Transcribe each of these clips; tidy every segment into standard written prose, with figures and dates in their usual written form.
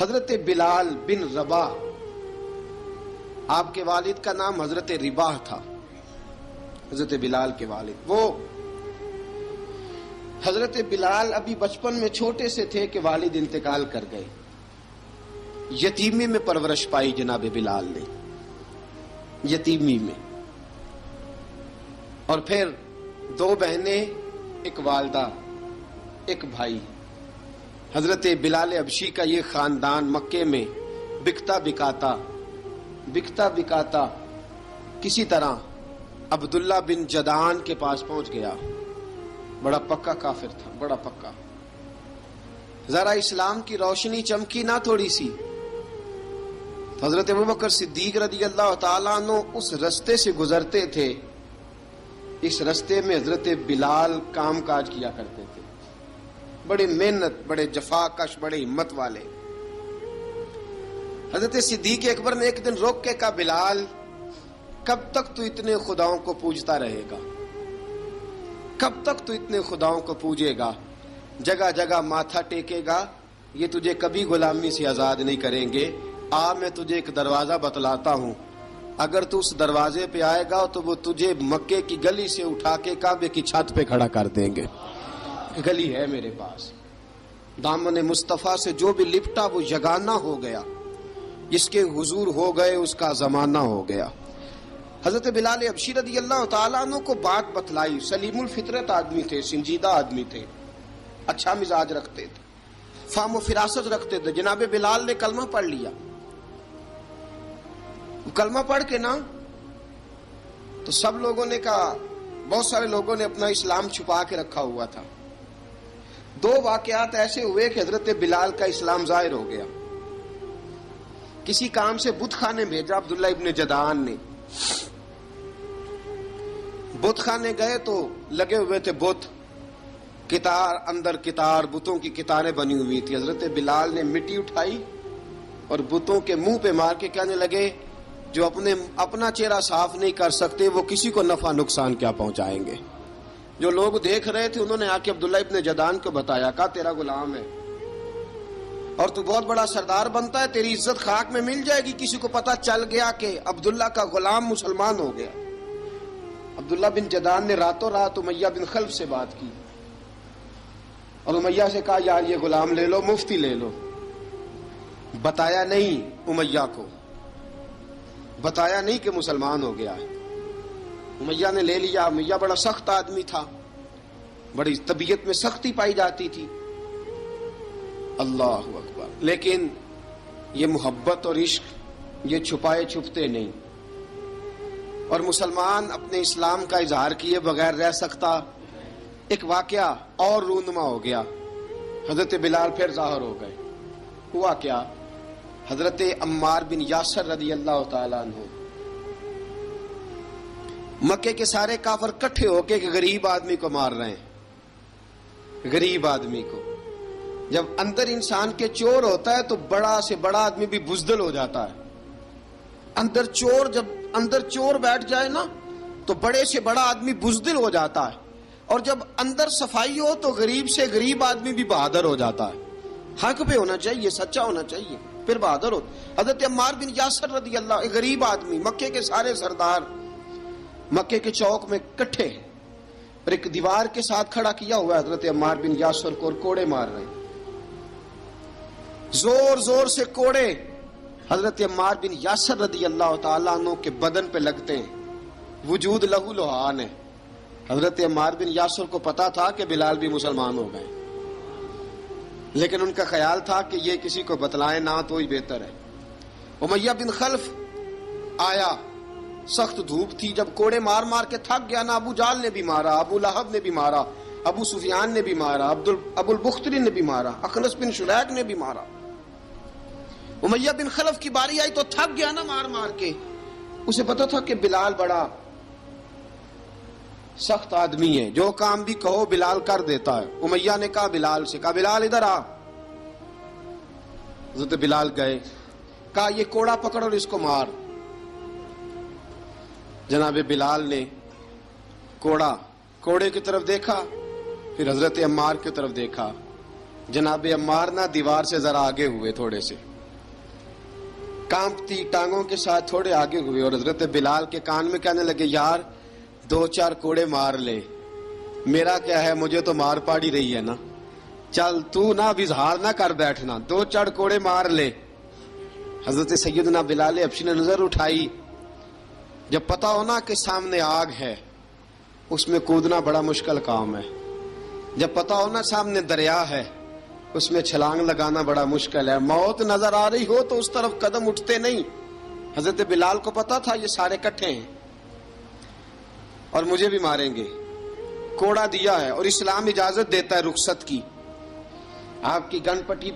حضرت بلال بن رباح، آپ کے والد کا نام حضرت رباح تھا، حضرت بلال کے والد۔ وہ حضرت بلال ابھی بچپن میں چھوٹے سے تھے کہ والد انتقال کر گئے، یتیمی میں پرورش پائی جناب بلال نے، یتیمی میں، اور پھر دو بہنیں، ایک والدہ، ایک بھائی۔ حضرت بلال حبشی کا یہ خاندان مکے میں بکتا بکاتا کسی طرح عبداللہ بن جدعان کے پاس پہنچ گیا۔ بڑا پکا کافر تھا، بڑا پکا۔ ذرا اسلام کی روشنی چمکی نہ تھوڑی سی، حضرت ابوبکر صدیق رضی اللہ تعالیٰ عنہ اس رستے سے گزرتے تھے، اس رستے میں حضرت بلال کام کاج کیا کرتے تھے، بڑے محنت، بڑے جفاکش، بڑے ہمت والے۔ حضرت صدیق اکبر نے ایک دن روک کے کہا، بلال کب تک تو اتنے خداؤں کو پوجتا رہے گا؟ کب تک تو اتنے خداؤں کو پوجے گا، جگہ جگہ ماتھا ٹیکے گا؟ یہ تجھے کبھی غلامی سے آزاد نہیں کریں گے۔ میں تجھے ایک دروازہ بتلاتا ہوں، اگر تو اس دروازے پہ آئے گا تو وہ تجھے مکے کی گلی سے اٹھا کے کعبے کی چھت پہ کھڑا کر دیں گے۔ گلی ہے میرے پاس، دامن مصطفیٰ سے جو بھی لپٹا وہ یگانہ ہو گیا، جس کے حضور ہو گئے اس کا زمانہ ہو گیا۔ حضرت بلال حبشی رضی اللہ تعالیٰ عنہ کو بات بتلائی، سلیم الفطرت آدمی تھے، سنجیدہ آدمی تھے، اچھا مزاج رکھتے تھے، فہم و فراست رکھتے تھے۔ جناب بلال نے کلمہ پڑھ لیا، کلمہ پڑھ کے نا تو سب لوگوں نے کہا، بہت سارے لوگوں نے اپنا اسلام چھپا کے رکھا ہوا تھا۔ دو واقعات ایسے ہوئے کہ حضرت بلال کا اسلام ظاہر ہو گیا۔ کسی کام سے بت خانے بھیجا عبداللہ ابن جدعان نے، بت خانے گئے تو لگے ہوئے تھے بت، کتار اندر کتار، بتوں کی کتاریں بنی ہوئی تھی۔ حضرت بلال نے مٹی اٹھائی اور بتوں کے منہ پہ مار کے کہنے لگے، جو اپنا چہرہ صاف نہیں کر سکتے وہ کسی کو نفع نقصان کیا پہنچائیں گے۔ جو لوگ دیکھ رہے تھے انہوں نے آ کے عبداللہ ابن جدعان کو بتایا، کہا تیرا غلام ہے اور تو بہت بڑا سردار بنتا ہے، تیری عزت خاک میں مل جائے گی کسی کو پتہ چل گیا کہ عبداللہ کا غلام مسلمان ہو گیا۔ عبداللہ بن جدعان نے راتوں رات امیہ بن خلف سے بات کی اور امیہ سے کہا، یار یہ غلام لے لو، مفتی لے لو۔ بتایا نہیں امیہ کو، بتایا نہیں کہ مسلمان ہو گیا ہے۔ امیہ نے لے لیا۔ امیہ بڑا سخت آدمی تھا، بڑی طبیعت میں سختی پائی جاتی تھی، اللہ اکبر، لیکن یہ محبت اور عشق یہ چھپائے چھپتے نہیں، اور مسلمان اپنے اسلام کا اظہار کیے بغیر رہ سکتا۔ ایک واقعہ اور رونما ہو گیا، حضرت بلال پھر ظاہر ہو گئے۔ ہوا کیا؟ حضرت عمار بن یاسر رضی اللہ تعالیٰ عنہ، مکے کے سارے کافر کٹھے ہو کے ایک غریب آدمی کو مار رہے ہیں، غریب آدمی کو۔ جب اندر انسان کے چور ہوتا ہے تو بڑا سے بڑا آدمی بھی بزدل ہو جاتا ہے۔ جب اندر چور بیٹھ جائے نا تو بڑے سے بڑا آدمی بزدل ہو جاتا ہے، اور جب اندر صفائی ہو تو غریب سے غریب آدمی بھی بہادر ہو جاتا ہے۔ حق پہ ہونا چاہیے، سچا ہونا چاہیے، پھر بہادر ہو۔ حضرت عمار بن یاسر رضی اللہ، ایک غریب آدمی، مکے کے سارے سردار مکے کے چوک میں کٹھے ہیں اور ایک دیوار کے ساتھ کھڑا کیا ہوا ہے حضرت عمار بن یاسر کو، اور کوڑے مار رہے ہیں، زور زور سے کوڑے حضرت عمار بن یاسر رضی اللہ تعالیٰ عنہ کے بدن پہ لگتے ہیں، وجود لہو لہان ہے۔ حضرت عمار بن یاسر کو پتا تھا کہ بلال بھی مسلمان ہو گئے، لیکن ان کا خیال تھا کہ یہ کسی کو بتلائیں نہ تو ہی بہتر ہے۔ امیہ بن خلف آیا، سخت دھوپ تھی، جب کوڑے مار مار کے تھک گیا نا، ابو جال نے بھی مارا، ابو لہب نے بھی مارا، ابو سفیان نے بھی مارا، ابو البختری نے بھی مارا، اخنس بن شلیک نے بھی مارا۔ امیہ بن خلف کی باری آئی تو تھک گیا نا مار مار کے، اسے پتا تھا کہ بلال بڑا سخت آدمی ہے، جو کام بھی کہو بلال کر دیتا ہے۔ امیہ نے کہا بلال سے، کہا بلال ادھر آ۔ حضرت بلال گئے، کہا یہ کوڑا پکڑ اور اس کو مار۔ جناب بلال نے کوڑے کی طرف دیکھا، پھر حضرت عمار کی طرف دیکھا۔ جناب عمار نہ دیوار سے ذرا آگے ہوئے تھوڑے سے، کانپتی ٹانگوں کے ساتھ تھوڑے آگے ہوئے اور حضرت بلال کے کان میں کہنے لگے یار 2-4 کوڑے مار لے، میرا کیا ہے، مجھے تو مار پاڑی رہی ہے نا، چل تو نہ اب اظہار نہ کر بیٹھنا، 2-4 کوڑے مار لے۔ حضرت سیدنا بلال حبشی نے نظر اٹھائی، جب پتا ہونا کہ سامنے آگ ہے اس میں کودنا بڑا مشکل کام ہے، جب پتا ہونا سامنے دریا ہے اس میں چھلانگ لگانا بڑا مشکل ہے، موت نظر آ رہی ہو تو اس طرف قدم اٹھتے نہیں۔ حضرت بلال کو پتا تھا یہ سارے کٹھے ہیں اور مجھے بھی ماریں گے، کوڑا دیا ہے اور اسلام اجازت دیتا ہے رخصت کی۔ آپ کی گن پٹی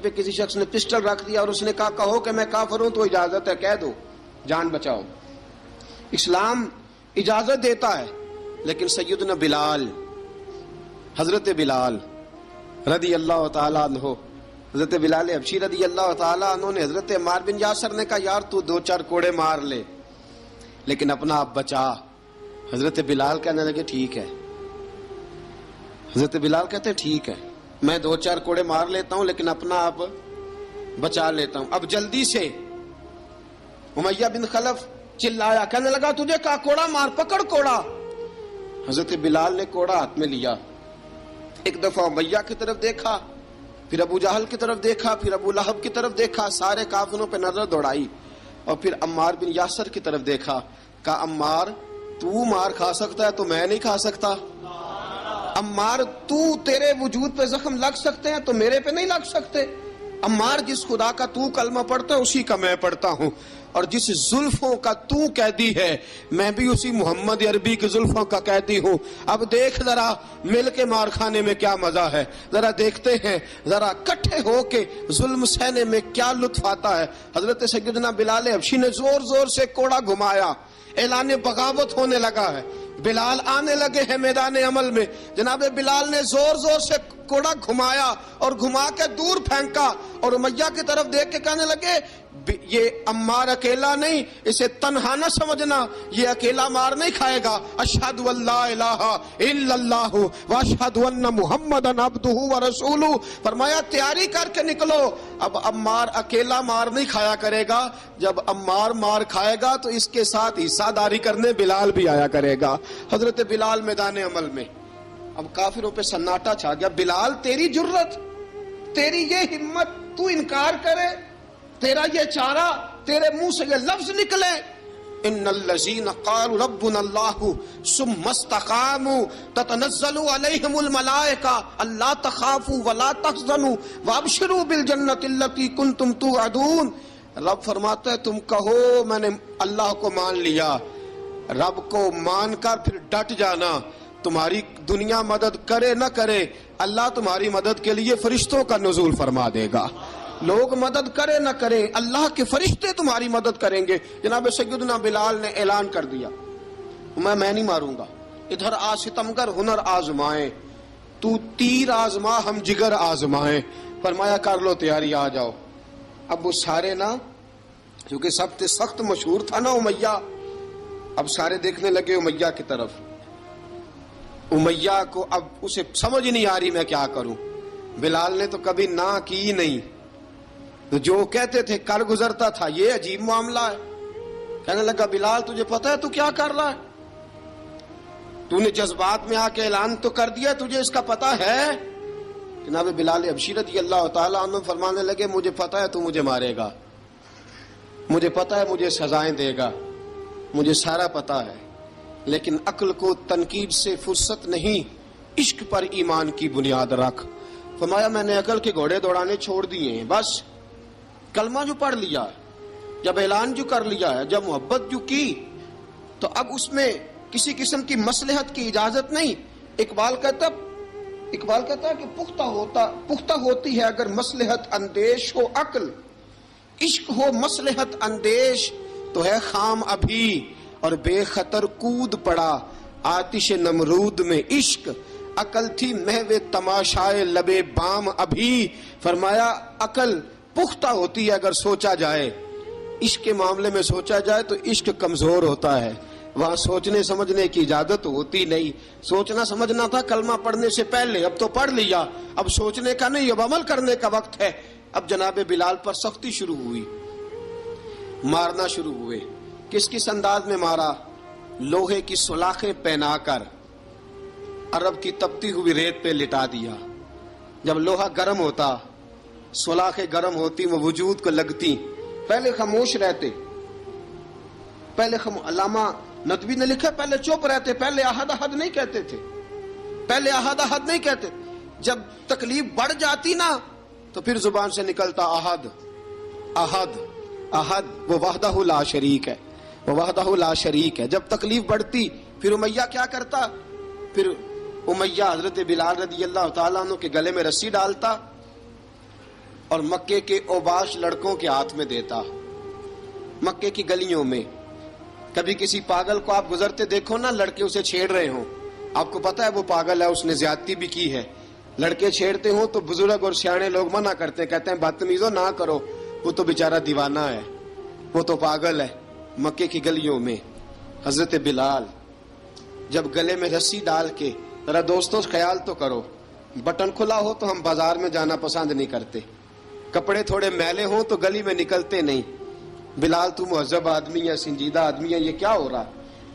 پہ کسی شخص نے پسٹل رکھ دیا اور اس نے کہا کہو کہ میں کافر ہوں تو اجازت ہے، کہہ دو، جان بچاؤ، اسلام اجازت دیتا ہے۔ لیکن سیدنا بلال، حضرت بلال رضی اللہ تعالیٰ عنہ، حضرت بلال حبشی رضی اللہ تعالیٰ عنہ نے حضرت عمار بن یاسر نے کہا یار تو 2-4 کوڑے مار لے لیکن اپنا آپ بچا۔ حضرت بلال کہنے لگے ٹھیک ہے، حضرت بلال کہتے ہیں ٹھیک ہے میں 2-4 کوڑے مار لیتا ہوں لیکن اپنا آپ بچا لیتا ہوں۔ اب جلدی سے امیہ بن خلف چلایا، کہنے لگا تجھے کہا کوڑا مار، پکڑ کوڑا۔ حضرت بلال نے کوڑا ہاتھ میں لیا، ایک دفعہ امیہ کی طرف دیکھا، پھر ابو جہل کی طرف دیکھا، پھر ابو لہب کی طرف دیکھا، سارے کافروں پہ نظر دوڑائی اور پھر عمار بن یاسر کی طرف دیکھا، کہا عمار تو مار کھا سکتا ہے تو میں نہیں کھا سکتا، عمار تیرے وجود پہ زخم لگ سکتے ہیں تو میرے پہ نہیں لگ سکتے، عمار جس خدا کا تو کلمہ پڑھتا ہے اسی کا میں پڑھتا ہوں، اور جس زلفوں کا تو قیدی ہے میں بھی اسی محمد عربی کی زلفوں کا قیدی ہوں۔ اب دیکھ ذرا مل کے مار کھانے میں کیا مزہ ہے، ذرا دیکھتے ہیں ذرا کٹھے ہو کے ظلم سہنے میں کیا لطف آتا ہے۔ حضرت سیدنا بلال حبشی نے زور زور سے کوڑا گھمایا، اعلان بغاوت ہونے لگا ہے، بلال آنے لگے ہیں میدان عمل میں۔ جناب بلال نے زور زور سے کوڑا گھمایا اور گھما کے دور پھینکا اور امیہ کی طرف دیکھ کے کہنے لگے یہ عمار اکیلا نہیں، اسے تنہا نہ سمجھنا، یہ اکیلا مار نہیں کھائے گا۔ اشہد ان لا الہ الا اللہ واشہد ان محمدن عبدہ ورسولہ، فرمایا تیاری کر کے نکلو، اب عمار اکیلا مار نہیں کھایا کرے گا، جب عمار مار کھائے گا تو اس کے ساتھ حصہ داری کرنے بلال بھی آیا کرے گا۔ حضرت بلال میدان عمل میں، اب کافروں پہ سناٹا چھا گیا۔ بلال تیری جرت، تیری یہ ہمت، تو انکار کرے، تیرا یہ چارہ، تیرے منہ سے یہ لفظ نکلے، ان الذین قالوا ربنا اللہ ثم استقاموا تتنزل علیہم الملائکہ الا تخافوا ولا تحزنوا وابشروا بالجنۃ التی کنتم توعدون۔ رب فرماتا ہے تم کہو میں نے اللہ کو مان لیا، رب کو مان کر پھر ڈٹ جانا، تمہاری دنیا مدد کرے نہ کرے اللہ تمہاری مدد کے لیے فرشتوں کا نزول فرما دے گا، لوگ مدد کرے نہ کرے اللہ کے فرشتے تمہاری مدد کریں گے۔ جناب سیدنا بلال نے اعلان کر دیا میں نہیں ماروں گا، ادھر آ ستمگر ہنر آزمائیں، تو تیر آزما ہم جگر آزمائیں، فرمایا کر لو تیاری آ جاؤ۔ اب وہ سارے نا، کیونکہ سب سے سخت مشہور تھا نا امیہ، اب سارے دیکھنے لگے امیہ کی طرف۔ امیہ کو اب اسے سمجھ نہیں آ رہی میں کیا کروں، بلال نے تو کبھی نہ کی نہیں، تو جو کہتے تھے کر گزرتا تھا، یہ عجیب معاملہ ہے۔ کہنے لگا بلال تجھے پتا ہے تو کیا کر رہا ہے، تو نے جذبات میں آ کے اعلان تو کر دیا، تجھے اس کا پتا ہے؟ جناب بلال حبشی رضی اللہ تعالیٰ عنہ فرمانے لگے مجھے پتا ہے تو مجھے مارے گا، مجھے پتا ہے مجھے سزائیں دے گا، مجھے سارا پتا ہے، لیکن عقل کو تنقید سے فرصت نہیں، عشق پر ایمان کی بنیاد رکھ۔ فرمایا میں نے عقل کے گھوڑے دوڑانے چھوڑ دیے ہیں، بس کلمہ جو پڑھ لیا ہے، جب اعلان جو کر لیا ہے، جب محبت جو کی تو اب اس میں کسی قسم کی مصلحت کی اجازت نہیں۔ اقبال کہتا ہے کہ پختہ ہوتی ہے اگر مصلحت اندیش ہو عقل، عشق ہو مصلحت اندیش تو ہے خام ابھی، اور بے خطر کود پڑا آتش نمرود میں عشق، عقل تھی محو تماشائے لبے بام ابھی۔ فرمایا عقل پختہ ہوتی ہے اگر سوچا جائے، عشق کے معاملے میں سوچا جائے تو عشق کمزور ہوتا ہے، وہاں سوچنے سمجھنے کی اجازت ہوتی نہیں۔ سوچنا سمجھنا تھا کلمہ پڑھنے سے پہلے، اب تو پڑھ لیا، اب سوچنے کا نہیں، اب عمل کرنے کا وقت ہے۔ اب جناب بلال پر سختی شروع ہوئی، مارنا شروع ہوئے. کس کس انداز میں مارا؟ لوہے کی سلاخیں پہنا کر عرب کی تپتی ہوئی ریت پہ لٹا دیا. جب لوہا گرم ہوتا، سلاخیں گرم ہوتی، وہ وجود کو لگتی، پہلے خاموش رہتے. پہلے علامہ ندوی نے لکھا پہلے چپ رہتے، پہلے احد احد نہیں کہتے تھے، پہلے احد احد نہیں کہتے. جب تکلیف بڑھ جاتی نا تو پھر زبان سے نکلتا احد احد احد. وہ وحدہ لا شریک ہے، وہ وحدہ لا شریک ہے. جب تکلیف بڑھتی پھر امیہ کیا کرتا؟ پھر امیہ حضرت بلال رضی اللہ تعالیٰ عنہ کے گلے میں رسی ڈالتا اور مکے کے اوباش لڑکوں کے ہاتھ میں دیتا. مکے کی گلیوں میں کبھی کسی پاگل کو آپ گزرتے دیکھو نا، لڑکے اسے چھیڑ رہے ہوں، آپ کو پتا ہے وہ پاگل ہے، اس نے زیادتی بھی کی ہے. لڑکے چھیڑتے ہوں تو بزرگ اور سیانے لوگ منع کرتے، کہتے ہیں بدتمیزوں نہ کرو، وہ تو بیچارہ دیوانہ ہے، وہ تو پاگل ہے. مکے کی گلیوں میں حضرت بلال جب گلے میں رسی ڈال کے، ذرا دوستوں خیال تو کرو، بٹن کھلا ہو تو ہم بازار میں جانا پسند نہیں کرتے، کپڑے تھوڑے میلے ہوں تو گلی میں نکلتے نہیں. بلال تو مہذب آدمی ہے، سنجیدہ آدمی ہے، یہ کیا ہو رہا؟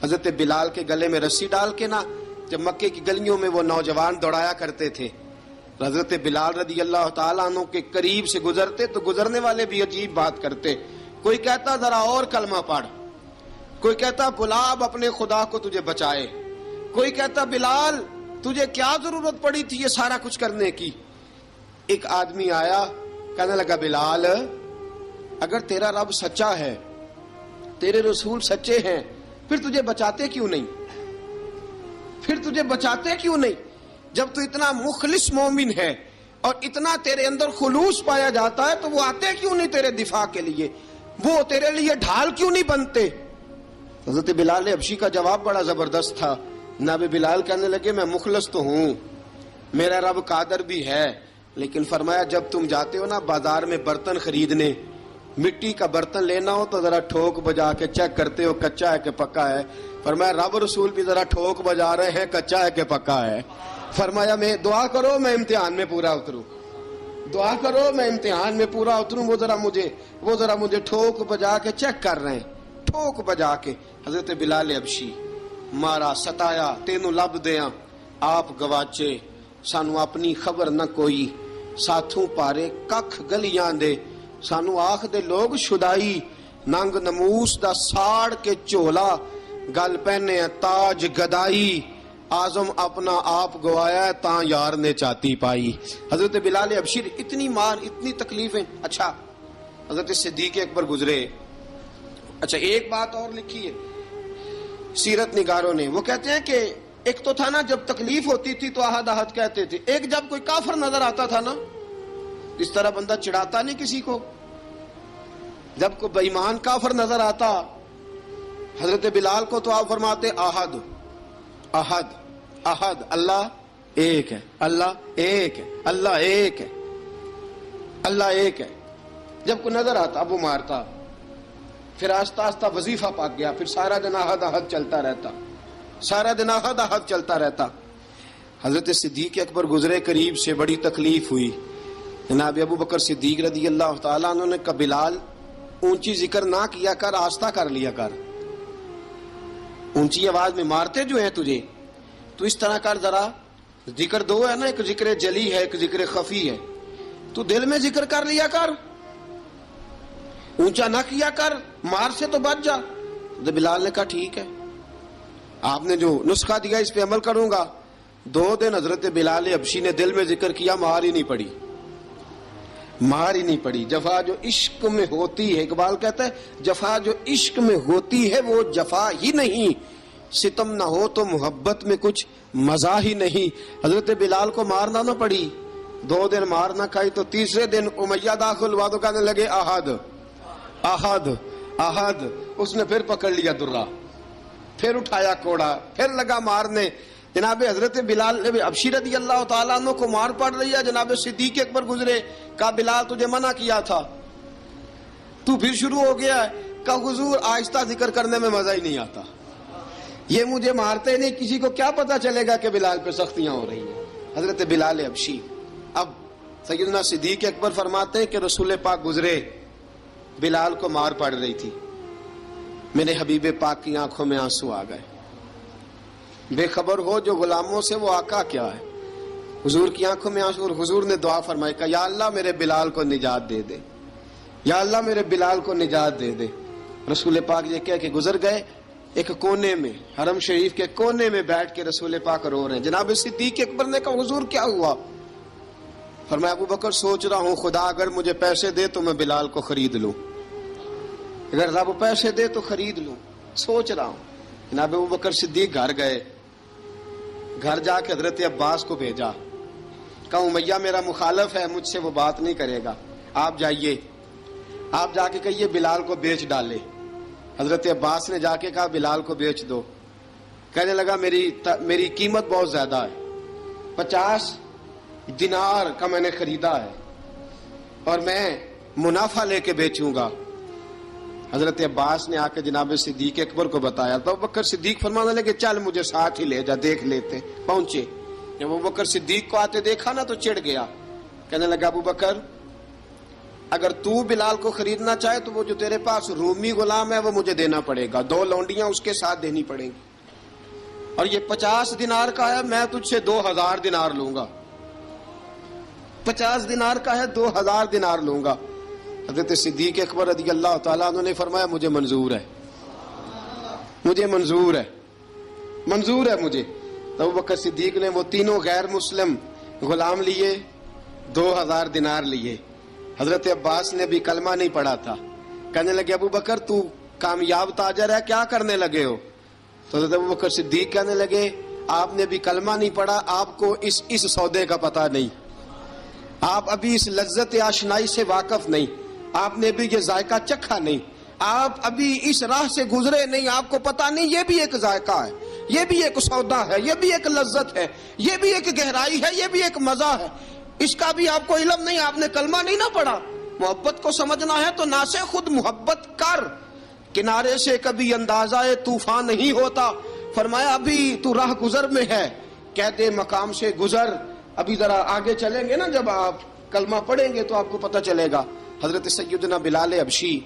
حضرت بلال کے گلے میں رسی ڈال کے نا جب مکے کی گلیوں میں وہ نوجوان دوڑایا کرتے تھے، حضرت بلال رضی اللہ تعالیٰ عنہ کے قریب سے گزرتے تو گزرنے والے بھی عجیب بات کرتے. کوئی کہتا ذرا اور کلمہ پڑھ، کوئی کہتا بلا اب اپنے خدا کو تجھے بچائے، کوئی کہتا بلال تجھے کیا ضرورت پڑی تھی یہ سارا کچھ کرنے کی. ایک آدمی آیا کہنے لگا بلال اگر تیرا رب سچا ہے، تیرے رسول سچے ہیں، پھر تجھے بچاتے کیوں نہیں؟ پھر تجھے بچاتے کیوں نہیں؟ جب تو اتنا مخلص مومن ہے اور اتنا تیرے اندر خلوص پایا جاتا ہے تو وہ آتے کیوں نہیں تیرے دفاع کے لیے؟ وہ تیرے لیے ڈھال کیوں نہیں بنتے؟ حضرت بلال حبشی کا جواب بڑا زبردست تھا. جناب بلال کہنے لگے میں مخلص تو ہوں، میرا رب قادر بھی ہے، لیکن فرمایا جب تم جاتے ہو نا بازار میں برتن خریدنے، مٹی کا برتن لینا ہو تو ذرا ٹھوک بجا کے چیک کرتے ہو کچا ہے کہ پکا ہے. فرمایا رب رسول بھی ذرا ٹھوک بجا رہے ہیں کچا ہے کہ پکا ہے. فرمایا میں دعا کرو میں امتحان میں پورا اتروں، دعا کرو میں امتحان میں پورا اتروں. وہ ذرا مجھے ٹھوک بجا کے چیک کر رہے ہیں، ٹھوک بجا کے. حضرت بلال حبشی مارا ستایا تینوں لب دیاں آپ گواچے، سانو اپنی خبر نہ کوئی، ساتھوں پارے ککھ گلیاں دے، سانو آخ دے لوگ شدائی، ننگ نموس دا ساڑ کے چولا، گل پہنے تاج گدائی، آزم اپنا آپ گوایا تاں یار نے چاتی پائی. حضرت بلال حبشی اتنی مار، اتنی تکلیفیں. اچھا حضرت صدیق اکبر گزرے. اچھا ایک بات اور لکھی ہے سیرت نگاروں نے، وہ کہتے ہیں کہ ایک تو تھا نا جب تکلیف ہوتی تھی تو احد احد کہتے تھے، ایک جب کوئی کافر نظر آتا تھا نا، اس طرح بندہ چڑھاتا نہیں کسی کو، جب کوئی بے ایمان کافر نظر آتا حضرت بلال کو تو آپ فرماتے احد احد احد، اللہ ایک ہے، اللہ ایک ہے، اللہ ایک ہے، اللہ ایک ہے. جب کوئی نظر آتا اب وہ مارتا. پھر آہستہ آہستہ وظیفہ پاک گیا، پھر سارا دن احد احد چلتا رہتا، سارا دن احد احد چلتا رہتا. حضرت صدیق اکبر گزرے قریب سے، بڑی تکلیف ہوئی. جناب ابو بکر صدیق رضی اللہ تعالیٰ عنہ نے کہا بلال اونچی ذکر نہ کیا کر، آہستہ کر لیا کر، اونچی آواز میں مارتے جو ہیں تجھے تو اس طرح کر، ذرا ذکر دو ہے نا، ایک ذکر جلی ہے ایک ذکر خفی ہے، تو دل میں ذکر کر لیا کر، اونچا نہ کیا کر، مار سے تو بچ جا. بلال نے کہا ٹھیک ہے، آپ نے جو نسخہ دیا اس پہ عمل کروں گا. 2 دن حضرت بلال حبشی نے دل میں ذکر کیا، مار ہی نہیں پڑی، مار ہی نہیں پڑی. جفا جو عشق میں ہوتی ہے، اقبال کہتا ہے جفا جو عشق میں ہوتی ہے وہ جفا ہی نہیں، ستم نہ ہو تو محبت میں کچھ مزہ ہی نہیں. حضرت بلال کو مارنا نہ پڑی، 2 دن مار نہ کھائی تو تیسرے دن امیہ داخل ہوا تو کہنے لگے احد احد احد. اس نے پھر پکڑ لیا درہ، پھر اٹھایا کوڑا، پھر لگا مارنے. جناب حضرت بلال حبشی رضی اللہ تعالیٰ عنہ کو مار پڑ رہی ہے. جناب صدیق اکبر گزرے، کہا بلال تجھے منع کیا تھا، تو پھر شروع ہو گیا ہے. کہا حضور آہستہ ذکر کرنے میں مزہ ہی نہیں آتا، یہ مجھے مارتے نہیں، کسی کو کیا پتا چلے گا کہ بلال پہ سختیاں ہو رہی ہیں. حضرت بلال حبشی. اب سیدنا صدیق اکبر فرماتے ہیں کہ رسول پاک گزرے بلال کو مار پڑ رہی تھی. میرے حبیب پاک کی آنکھوں میں آنسو آ گئے. بے خبر ہو جو غلاموں سے وہ آقا کیا ہے. حضور کی آنکھوں میں آنسو, اور حضور نے دعا فرمائی کہ یا اللہ میرے بلال کو نجات دے دے, یا اللہ میرے بلال کو نجات دے دے. رسول پاک یہ کہہ کے گزر گئے. ایک کونے میں, حرم شریف کے کونے میں بیٹھ کے رسول پاک رو رہے ہیں. جناب صدیق اکبر نے کہا حضور کیا ہوا؟ فرمایا ابو بکر سوچ رہا ہوں خدا اگر مجھے پیسے دے تو میں بلال کو خرید لوں, اگر رب پیسے دے تو خرید لوں, سوچ رہا ہوں. جناب ابو بکر صدیق گھر گئے. گھر جا کے حضرت عباس کو بھیجا, کہا امیہ میرا مخالف ہے, مجھ سے وہ بات نہیں کرے گا, آپ جائیے, آپ جا کے کہیے بلال کو بیچ ڈالے. حضرت عباس نے جا کے کہا بلال کو بیچ دو. کہنے لگا میری قیمت بہت زیادہ ہے, 50 دینار کا میں نے خریدا ہے اور میں منافع لے کے بیچوں گا. حضرت عباس نے آ کے جناب صدیق اکبر کو بتایا تو ابو بکر صدیق فرمانے لگے چل مجھے ساتھ ہی لے جا, دیکھ لیتے. پہنچے, جب ابو بکر صدیق کو آتے دیکھا نا تو چڑ گیا. کہنے لگا ابو بکر اگر تو بلال کو خریدنا چاہے تو وہ جو تیرے پاس رومی غلام ہے وہ مجھے دینا پڑے گا, 2 لونڈیاں اس کے ساتھ دینی پڑیں گی, اور یہ 50 دینار کا ہے, میں تجھ سے 2000 دینار لوں گا. 50 دینار کا ہے, 2000 دینار لوں گا. حضرت صدیق اکبر رضی اللہ تعالیٰ عنہ نے فرمایا مجھے منظور ہے, مجھے منظور ہے, منظور ہے مجھے. تو ابو بکر صدیق نے وہ تینوں غیر مسلم غلام لیے, 2000 دینار لیے. حضرت عباس نے بھی کلمہ نہیں پڑھا تھا. کہنے لگے ابو بکر تو کامیاب تاجر ہے, کیا کرنے لگے ہو؟ تو حضرت ابو بکر صدیق کہنے لگے آپ نے بھی کلمہ نہیں پڑھا, آپ کو اس سودے کا پتہ نہیں, آپ ابھی اس لذت آشنائی سے واقف نہیں, آپ نے بھی یہ ذائقہ چکھا نہیں, آپ ابھی اس راہ سے گزرے نہیں, آپ کو پتہ نہیں یہ بھی ایک ذائقہ ہے, یہ بھی ایک سودا ہے, یہ بھی ایک لذت ہے, یہ بھی ایک گہرائی ہے, یہ بھی ایک مزہ ہے, اس کا بھی آپ کو علم نہیں, آپ نے کلمہ نہیں نہ پڑھا. محبت کو سمجھنا ہے تو نہ سے خود محبت کر, کنارے سے کبھی اندازہ طوفان نہیں ہوتا. فرمایا ابھی تو راہ گزر میں ہے, کہتے مقام سے گزر, ابھی ذرا آگے چلیں گے نا, جب آپ کلمہ پڑھیں گے تو آپ کو پتہ چلے گا. حضرت سیدنا بلال حبشی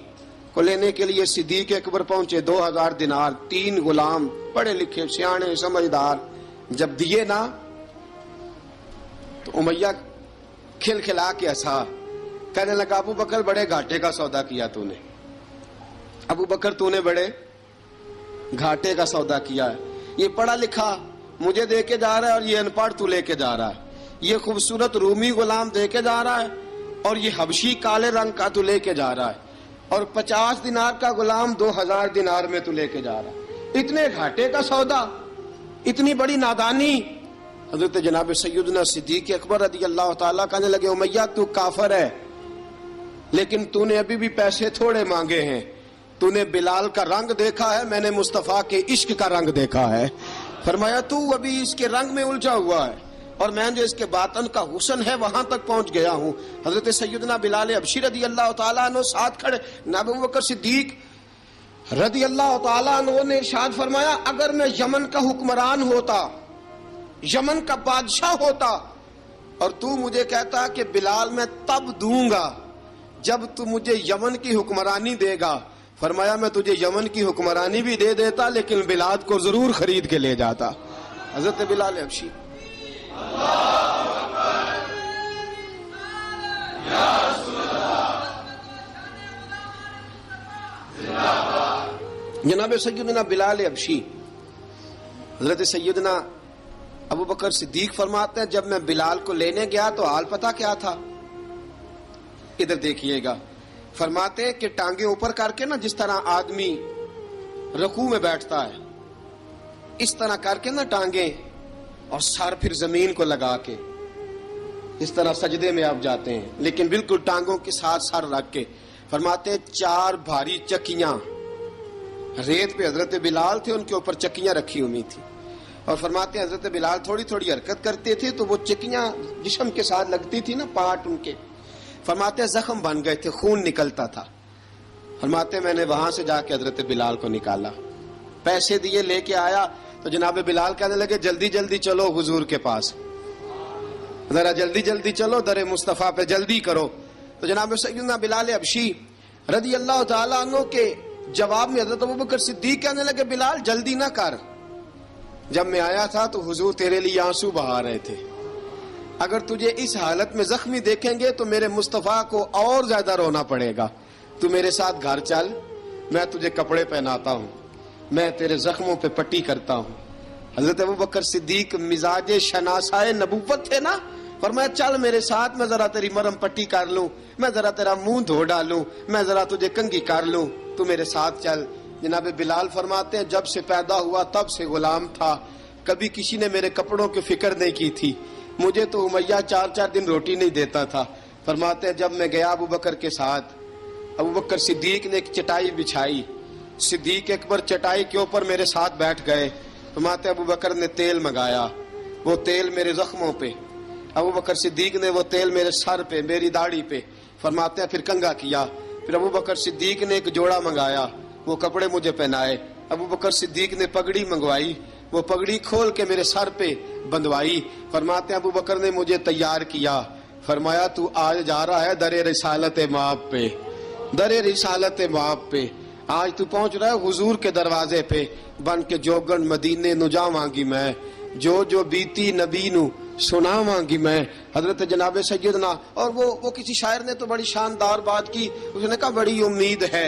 کو لینے کے لیے صدیق اکبر پہنچے, 2000 دینار, 3 غلام پڑھے لکھے سیانے سمجھدار. جب دیے نا تو امیہ کھل کھلا کے ہنسا, کہنے لگا ابو بکر بڑے گھاٹے کا سودا کیا تو نے, ابو بکر تو نے بڑے گھاٹے کا سودا کیا ہے. یہ پڑھا لکھا مجھے دے کے جا رہا ہے اور یہ ان پڑھ تو لے کے جا رہا ہے, یہ خوبصورت رومی غلام دے کے جا رہا ہے اور یہ حبشی کالے رنگ کا تو لے کے جا رہا ہے, اور 50 دینار کا غلام 2000 دینار میں تو لے کے جا رہا ہے. اتنے گھاٹے کا سودا, اتنی بڑی نادانی. حضرت جناب سیدنا صدیق اکبر رضی اللہ تعالیٰ کہنے لگے امیہ تو کافر ہے, لیکن تو نے ابھی بھی پیسے تھوڑے مانگے ہیں, تو نے بلال کا رنگ دیکھا ہے, میں نے مصطفیٰ کے عشق کا رنگ دیکھا ہے. فرمایا تو ابھی اس کے رنگ میں الجھا ہوا ہے, اور میں جو اس کے باطن کا حسن ہے وہاں تک پہنچ گیا ہوں. حضرت سیدنا بلال حبشی رضی اللہ تعالیٰ عنہ ساتھ کھڑے. ابو بکر صدیق رضی اللہ تعالیٰ عنہ نے ارشاد فرمایا اگر میں یمن کا حکمران ہوتا, یمن کا بادشاہ ہوتا, اور تو مجھے کہتا کہ بلال میں تب دوں گا جب تو مجھے یمن کی حکمرانی دے گا, فرمایا میں تجھے یمن کی حکمرانی بھی دے دیتا لیکن بلال کو ضرور خرید کے لے جاتا. حضرت بلال حبشی جناب سیدنا بلال حبشی. حضرت سیدنا ابو بکر صدیق فرماتے ہیں جب میں بلال کو لینے گیا تو حال پتہ کیا تھا, ادھر دیکھیے گا. فرماتے ہیں کہ ٹانگیں اوپر کر کے نا, جس طرح آدمی رکوع میں بیٹھتا ہے اس طرح کر کے نا ٹانگیں, اور سر پھر زمین کو لگا کے اس طرح سجدے میں آپ جاتے ہیں, لیکن بالکل ٹانگوں کے ساتھ سر رکھ کے. فرماتے ہیں 4 بھاری چکیاں ریت پہ حضرت بلال تھے, ان کے اوپر چکیاں رکھی ہوئی تھی, اور فرماتے ہیں حضرت بلال تھوڑی تھوڑی حرکت کرتے تھے تو وہ چکیاں جسم کے ساتھ لگتی تھی نا, پارٹ ان کے. فرماتے ہیں زخم بن گئے تھے, خون نکلتا تھا. فرماتے ہیں میں نے وہاں سے جا کے حضرت بلال کو نکالا, پیسے دیے, لے کے آیا تو جناب بلال کہنے لگے جلدی جلدی چلو حضور کے پاس, ذرا جلدی جلدی چلو, در مصطفیٰ پہ جلدی کرو. تو جناب سیدنا بلال حبشی رضی اللہ تعالیٰ عنہ کے جواب میں حضرت ابوبکر صدیق کہنے لگے بلال جلدی نہ کر، جب میں آیا تھا تو حضور تیرے لیے آنسو بہا رہے تھے، اگر تجھے اس حالت میں زخمی دیکھیں گے تو میرے مصطفیٰ کو اور زیادہ رونا پڑے گا، تو میرے ساتھ گھر چل، میں تجھے کپڑے پہناتا ہوں، میں تیرے زخموں پہ پٹی کرتا ہوں۔ حضرت ابوبکر صدیق مزاج شناسائے نبوت تھے نا، فرمایا چل میرے ساتھ، میں ذرا تیری مرم پٹی کر لوں، میں ذرا تیرا منہ دھو ڈالوں، میں ذرا تجھے کنگھی کر لوں، تو میرے ساتھ چل۔ جناب بلال فرماتے ہیں جب سے پیدا ہوا تب سے غلام تھا، کبھی کسی نے میرے کپڑوں کی فکر نہیں کی تھی، مجھے تو امیہ 4 دن روٹی نہیں دیتا تھا۔ فرماتے ہیں جب میں گیا ابوبکر کے ساتھ، ابوبکر صدیق نے ایک چٹائی بچھائی، صدیق اکبر چٹائی کے اوپر میرے ساتھ بیٹھ گئے۔ فرماتے ہیں ابوبکر نے تیل منگایا، وہ تیل میرے زخموں پہ، ابوبکر صدیق نے وہ تیل میرے سر پہ، میری داڑھی پہ، فرماتے ہیں پھر کنگھا کیا، پھر ابوبکر صدیق نے ایک جوڑا منگایا، وہ کپڑے مجھے پہنائے، ابوبکر صدیق نے پگڑی منگوائی، وہ پگڑی کھول کے میرے سر پہ بندھوائی۔ فرماتے ہیں ابوبکر نے مجھے تیار کیا، فرمایا تو آج جا رہا ہے در رسالت مآب پہ، در رسالت مآب پہ، آج تو پہنچ رہا ہے حضور کے دروازے پہ، بن کے جوگن مدینے نو جاواں گی میں، جو بیتی نبی نو سناواں گی میں۔ حضرت جناب سیدنا، اور وہ کسی شاعر نے تو بڑی شاندار بات کی، اس نے کہا بڑی امید ہے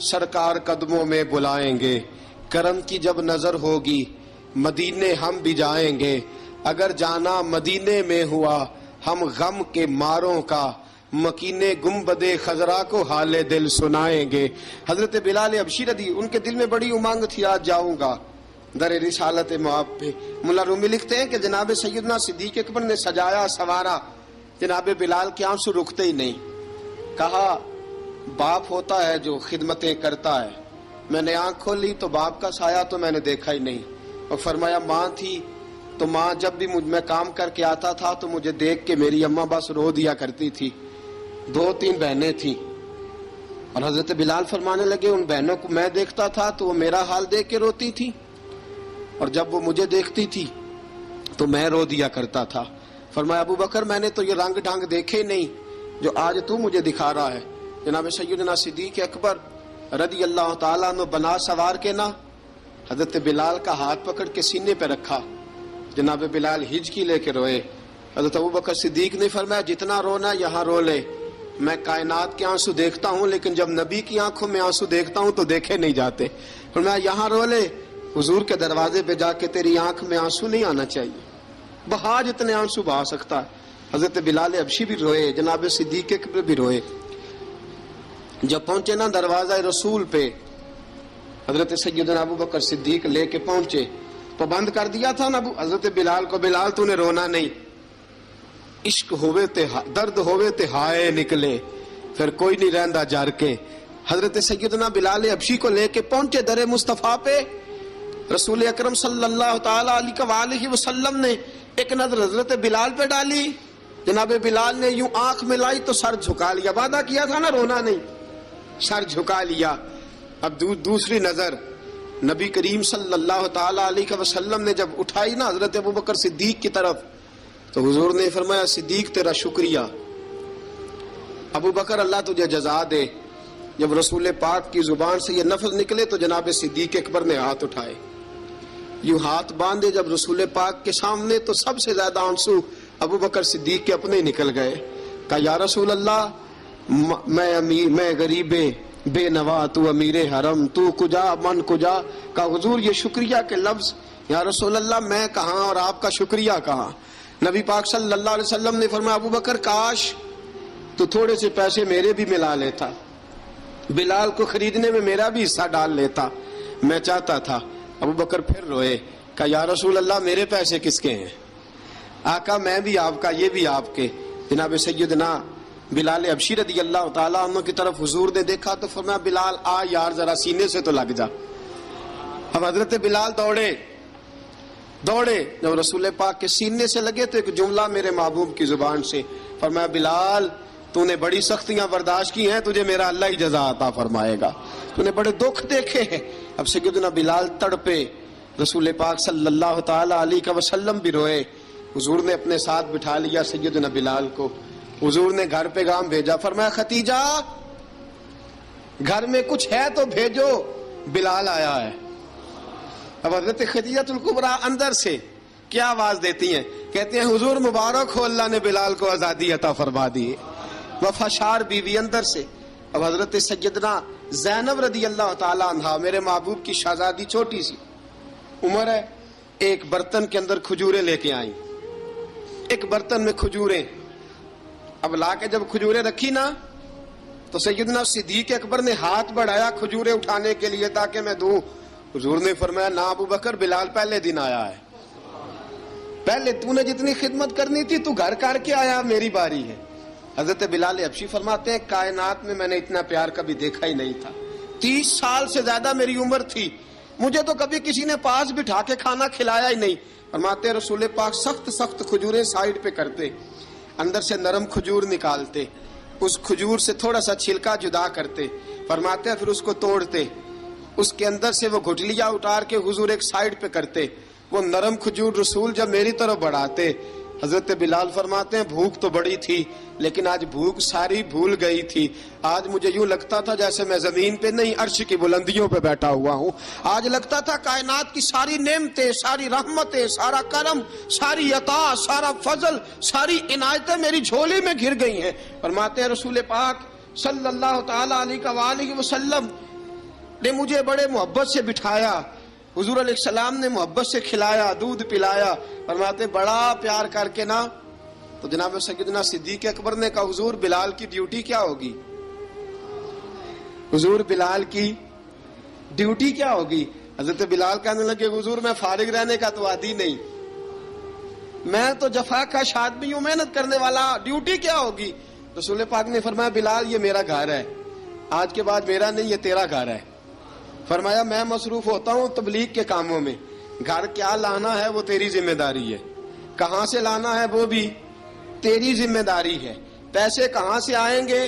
سرکار قدموں میں بلائیں گے، کرم کی جب نظر ہوگی مدینے ہم بھی جائیں گے، اگر جانا مدینے میں ہوا ہم غم کے ماروں کا، مکینے گنبد خضرا کو حال دل سنائیں گے۔ حضرت بلال حبشی رضی، ان کے دل میں بڑی امنگ تھی آج جاؤں گا در رسالت مآب پہ۔ ملا رومی لکھتے ہیں کہ جناب سیدنا صدیق اکبر نے سجایا سوارا، جناب بلال کے آنسو رکتے ہی نہیں، کہا باپ ہوتا ہے جو خدمتیں کرتا ہے، میں نے آنکھ کھولی تو باپ کا سایہ تو میں نے دیکھا ہی نہیں، اور فرمایا ماں تھی تو ماں جب بھی میں کام کر کے آتا تھا تو مجھے دیکھ کے میری اماں بس رو دیا کرتی تھی، 2-3 بہنیں تھیں، اور حضرت بلال فرمانے لگے ان بہنوں کو میں دیکھتا تھا تو وہ میرا حال دیکھ کے روتی تھی، اور جب وہ مجھے دیکھتی تھی تو میں رو دیا کرتا تھا۔ فرمایا ابو بکر میں نے تو یہ رنگ ڈھنگ دیکھے نہیں جو آج تو مجھے دکھا رہا ہے۔ جناب سیدنا صدیق اکبر رضی اللہ تعالیٰ عنہ بنا سوار کے نا حضرت بلال کا ہاتھ پکڑ کے سینے پہ رکھا، جناب بلال ہجکی لے کے روئے۔ حضرت ابو بکر صدیق نے فرمایا جتنا رونا یہاں رو لے، میں کائنات کے آنسو دیکھتا ہوں لیکن جب نبی کی آنکھوں میں آنسو دیکھتا ہوں تو دیکھے نہیں جاتے۔ فرمایا یہاں رو لے، حضور کے دروازے پہ جا کے تیری آنکھ میں آنسو نہیں آنا چاہیے، بہا جتنے آنسو بہا سکتا ہے۔ حضرت بلال حبشی بھی روئے، جناب صدیق اکبر بھی روئے۔ جب پہنچے نا دروازہ رسول پہ، حضرت سیدنا ابو بکر صدیق لے کے پہنچے، پابند کر دیا تھا نا حضرت بلال کو، بلال تو نے رونا نہیں، عشق ہوئے تے درد ہوئے تے ہائے نکلے، پھر کوئی نہیں رہندا جار کے۔ حضرت سیدنا بلال حبشی کو لے کے پہنچے در مصطفیٰ پہ، رسول اکرم صلی اللہ تعالی علیہ وسلم نے ایک نظر حضرت بلال پہ ڈالی، جناب بلال نے یوں آنکھ ملائی تو سر جھکا لیا، وعدہ کیا تھا نا رونا نہیں، سر جھکا لیا۔ اب دوسری نظر نبی کریم صلی اللہ تعالی علیہ وسلم نے جب اٹھائی نا حضرت ابو بکر صدیق کی طرف، تو حضور نے فرمایا صدیق تیرا شکریہ، ابو بکر اللہ تجھے جزا دے۔ جب رسول پاک کی زبان سے یہ لفظ نکلے تو جناب صدیق اکبر نے ہاتھ اٹھائے، یوں ہاتھ باندھے جب رسول پاک کے سامنے، تو سب سے زیادہ آنسو ابو بکر صدیق کے اپنے نکل گئے۔ کہا یا رسول اللہ میں غریب بے نوا، تو امیر حرم، تو کجا من کجا۔ کہا حضور یہ شکریہ کے لفظ، یا رسول اللہ میں کہاں اور آپ کا شکریہ کہاں۔ نبی پاک صلی اللہ علیہ وسلم نے فرمایا ابو بکر کاش تو تھوڑے سے پیسے میرے بھی ملا لیتا، بلال کو خریدنے میں میرا بھی حصہ ڈال لیتا، میں چاہتا تھا۔ ابو بکر پھر روئے، کہا یا رسول اللہ میرے پیسے کس کے ہیں؟ آقا میں بھی آپ کا، یہ بھی آپ کے۔ جناب سیدنا بلال حبشی رضی اللہ تعالیٰ عنہ کی طرف حضور نے دیکھا تو فرمایا بلال آ یار ذرا سینے سے تو لگ جا۔ اب حضرت بلال دوڑے، جب رسول پاک کے سینے سے لگے تو ایک جملہ میرے محبوب کی زبان سے، فرمایا بلال تو نے بڑی سختیاں برداشت کی ہیں، تجھے میرا اللہ ہی جزا عطا فرمائے گا، تو نے بڑے دکھ دیکھے ہیں۔ اب سیدنا بلال تڑپے، رسول پاک صلی اللہ تعالی علیہ وسلم بھی روئے۔ حضور نے اپنے ساتھ بٹھا لیا سیدنا بلال کو، حضور نے گھر پیغام بھیجا، فرمایا ختیجہ گھر میں کچھ ہے تو بھیجو، بلال آیا ہے۔ اب حضرت خدیجہ الکبریٰ اندر سے کیا آواز دیتی ہیں؟ کہتے ہیں حضور مبارک ہو، اللہ نے بلال کو آزادی عطا فرما دی۔ وفاشار بیوی اندر سے۔ اب حضرت سیدنا زینب رضی اللہ تعالی عنہا، میرے محبوب کی شہزادی، چھوٹی سی عمر ہے، ایک برتن کے اندر کھجوریں لے کے آئیں، ایک برتن میں کھجوریں۔ اب لا کے جب کھجوریں رکھی نا تو سیدنا صدیق اکبر نے ہاتھ بڑھایا کھجوریں اٹھانے کے لیے تاکہ میں دوں۔ حضور نے فرمایا نا ابو بکر، بلال پہلے دن آیا ہے، پہلے تو نے جتنی خدمت کرنی تھی تو گھر کر کے آیا، میری باری ہے۔ حضرت بلال حبشی فرماتے ہیں کائنات میں نے اتنا پیار کبھی دیکھا ہی نہیں تھا۔ 30 سال سے زیادہ میری عمر تھی، مجھے تو کبھی کسی نے پاس بٹھا کے کھانا کھلایا ہی نہیں۔ فرماتے ہیں رسول پاک سخت سخت کھجوریں سائیڈ پہ کرتے، اندر سے نرم کھجور نکالتے، اس کھجور سے تھوڑا سا چھلکا جدا کرتے، فرماتے ہیں پھر اس کو توڑتے، اس کے اندر سے وہ گھٹلیاں اتار کے حضور ایک سائیڈ پہ کرتے، وہ نرم کھجور رسول جب میری طرف بڑھاتے، حضرت بلال فرماتے ہیں بھوک تو بڑی تھی لیکن آج بھوک ساری بھول گئی تھی۔ آج مجھے یوں لگتا تھا جیسے میں زمین پہ نہیں عرش کی بلندیوں پہ بیٹھا ہوا ہوں۔ آج لگتا تھا کائنات کی ساری نعمتیں، ساری رحمتیں، سارا کرم، ساری عطا، سارا فضل، ساری عنایتیں میری جھولی میں گھر گئی ہیں۔ فرماتے ہیں رسول پاک صلی اللہ تعالی علیہ وآلہ وسلم نے مجھے بڑے محبت سے بٹھایا، حضور علیہ السلام نے محبت سے کھلایا، دودھ پلایا۔ فرماتے بڑا پیار کر کے نا تو جناب سیدنا صدیق اکبر نے کہا حضور بلال کی ڈیوٹی کیا ہوگی؟ حضور بلال کی ڈیوٹی کیا ہوگی؟ حضرت بلال کہنے لگے حضور میں فارغ رہنے کا تو عادی نہیں، میں تو جفا کا آدمی ہوں، محنت کرنے والا، ڈیوٹی کیا ہوگی؟ رسول پاک نے فرمایا بلال یہ میرا گھر ہے، آج کے بعد میرا نہیں یہ تیرا گھر ہے۔ فرمایا میں مصروف ہوتا ہوں تبلیغ کے کاموں میں، گھر کیا لانا ہے وہ تیری ذمہ داری ہے، کہاں سے لانا ہے وہ بھی تیری ذمہ داری ہے، پیسے کہاں سے آئیں گے